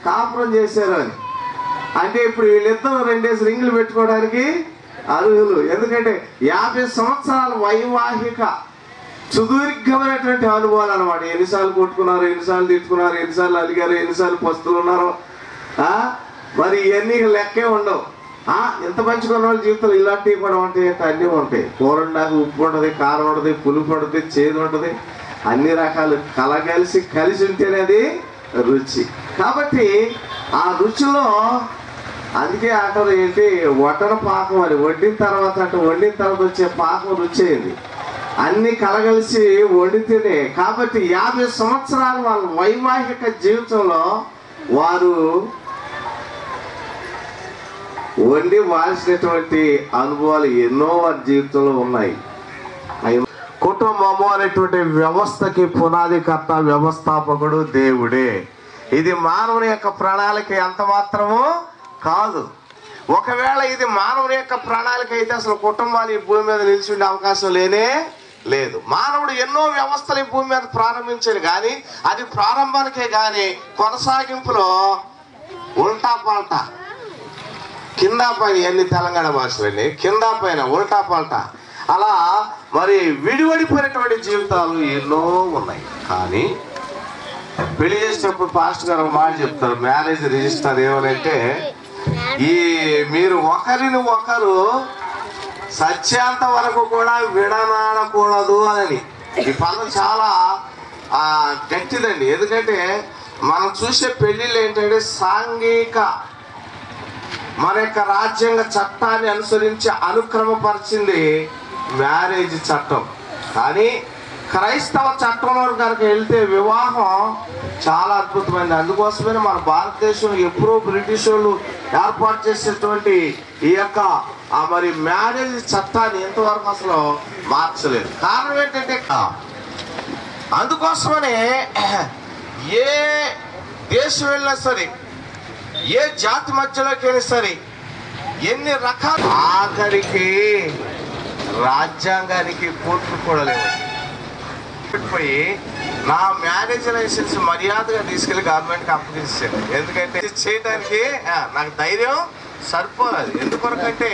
కాపురం చేశారు అని. అంటే ఇప్పుడు వీళ్ళిద్దరు 2 రింగులు పెట్టుకోవడానికి అర్హులు. ఎందుకంటే 50 సంవత్సరాల వైవాహిక సుదీర్ఘమైనటువంటి అనుభవాలు అనమాట. ఎన్నిసార్లు కొట్టుకున్నారు, ఎన్నిసార్లు తిట్టుకున్నారు, ఎన్నిసార్లు అలిగారు, ఎన్నిసార్లు పస్తులు ఉన్నారు. మరి ఇవన్నీ లెక్కే ఉండవు. ఎంత మంచిగా ఉన్న వాళ్ళ జీవితంలో ఇలాంటివి కూడా ఉంటాయి. అన్నీ ఉంటాయి. కూర నాకు ఉప్పు ఉంటుంది, కారం ఉంటుంది, పులుపు ఉంటుంది, చేదు ఉంటుంది, అన్ని రకాలు కలిసి ఉంటేనే అది రుచి. కాబట్టి ఆ రుచిలో అందుకే అంటారు ఏంటి వడ్డన పాకం అని. వండిన తర్వాత వచ్చే పాకం రుచి అయింది. అన్ని కలగలిసి వండితేనే. కాబట్టి 50 సంవత్సరాలు వాళ్ళ వైవాహిక జీవితంలో వారు వండి వాల్సినటువంటి అనుభవాలు ఎన్నో వారి జీవితంలో ఉన్నాయి. కుటుంబము అనేటువంటి వ్యవస్థకి పునాదికర్త వ్యవస్థాపకుడు దేవుడే. ఇది మానవుని యొక్క ప్రణాళిక ఎంత మాత్రమూ కాదు. ఒకవేళ ఇది మానవుని యొక్క ప్రణాళిక అయితే అసలు కుటుంబాలు ఈ భూమి మీద నిలిచి ఉండే అవకాశం లేనే లేదు. మానవుడు ఎన్నో వ్యవస్థలు ఈ భూమి మీద ప్రారంభించాడు, కానీ అది ప్రారంభానికే కానీ కొనసాగింపులో ఉల్టా పల్టా, కింద పైన, ఎన్ని తెలంగాణ భాషలండి, కింద పైన ఉల్టా పల్టా, అలా మరి విడివడిపోయినటువంటి జీవితాలు ఎన్నో ఉన్నాయి. కానీ పెళ్లి చేసేటప్పుడు పాస్టర్ గారు ఒక మాట చెప్తారు, మ్యారేజ్ రిజిస్టర్ ఏమనంటే మీరు ఒకరిని ఒకరు సత్యాంత వరకు కూడా విడనాడకూడదు అని. ఈ పదం చాలా గట్టిదండి. ఎందుకంటే మనం చూసే పెళ్లిళ్ళు ఏంటంటే సాంఘిక మన యొక్క రాజ్యాంగ చట్టాన్ని అనుసరించి అనుక్రమపరిచింది మ్యారేజ్ చట్టం. కానీ క్రైస్తవ చట్టంలో కనుక వెళ్తే వివాహం చాలా అద్భుతమైనది. అందుకోసమే మన భారతదేశం ఎప్పుడో బ్రిటిష్ వాళ్ళు ఏర్పాటు చేసేటువంటి ఈ యొక్క మరి మ్యారేజ్ చట్టాన్ని ఇంతవరకు అసలు మార్చలేదు. కారణం ఏంటంటే అందుకోసమనే ఏ దేశం వెళ్ళినా సరే, ఏ జాతి మధ్యలోకి వెళ్ళినా సరే, ఎన్ని రకాల ఆఖరికి రాజ్యాంగానికి కోర్టులు కూడా లేవు. పోయి నా మ్యారేజ్ లైసెన్స్ మర్యాదగా తీసుకెళ్లి గవర్నమెంట్కి అప్పగించాను. ఎందుకంటే చేయడానికి నాకు ధైర్యం సరిపోలేదు. ఎందుకొరకంటే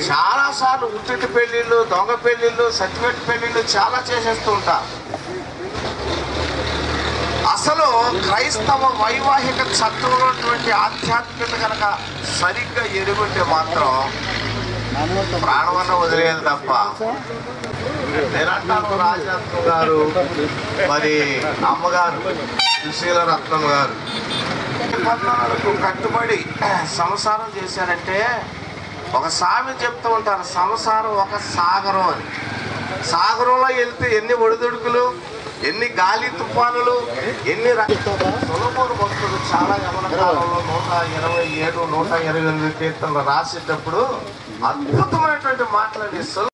చాలాసార్లు ఉట్టిటి పెళ్ళిళ్ళు, దొంగ పెళ్ళిళ్ళు, సర్టిఫికెట్ పెళ్ళిళ్ళు చాలా చేసేస్తూ ఉంటారు. అసలు క్రైస్తవ వైవాహిక చట్టంలో ఉన్నటువంటి ఆధ్యాత్మికత కనుక సరిగ్గా ఎరుగుంటే మాత్రం ప్రాణమన్న వదిలేదు తప్ప. నేనంటాను రాజరత్నం గారు, మరి అమ్మగారు సుశీల రత్నం గారు కట్టుబడి సంసారం చేశారంటే ఒక సామెత చెప్తూ ఉంటారు, సంసారం ఒక సాగరం అని. సాగరంలో వెళ్తే ఎన్ని ఒడిదుడుకులు, ఎన్ని గాలి తుఫానులు, ఎన్ని సొలొమోను భక్తుడు చాలా యవన కాలంలో 127, 128 కీర్తనలు రాసేటప్పుడు అద్భుతమైనటువంటి మాటలండి.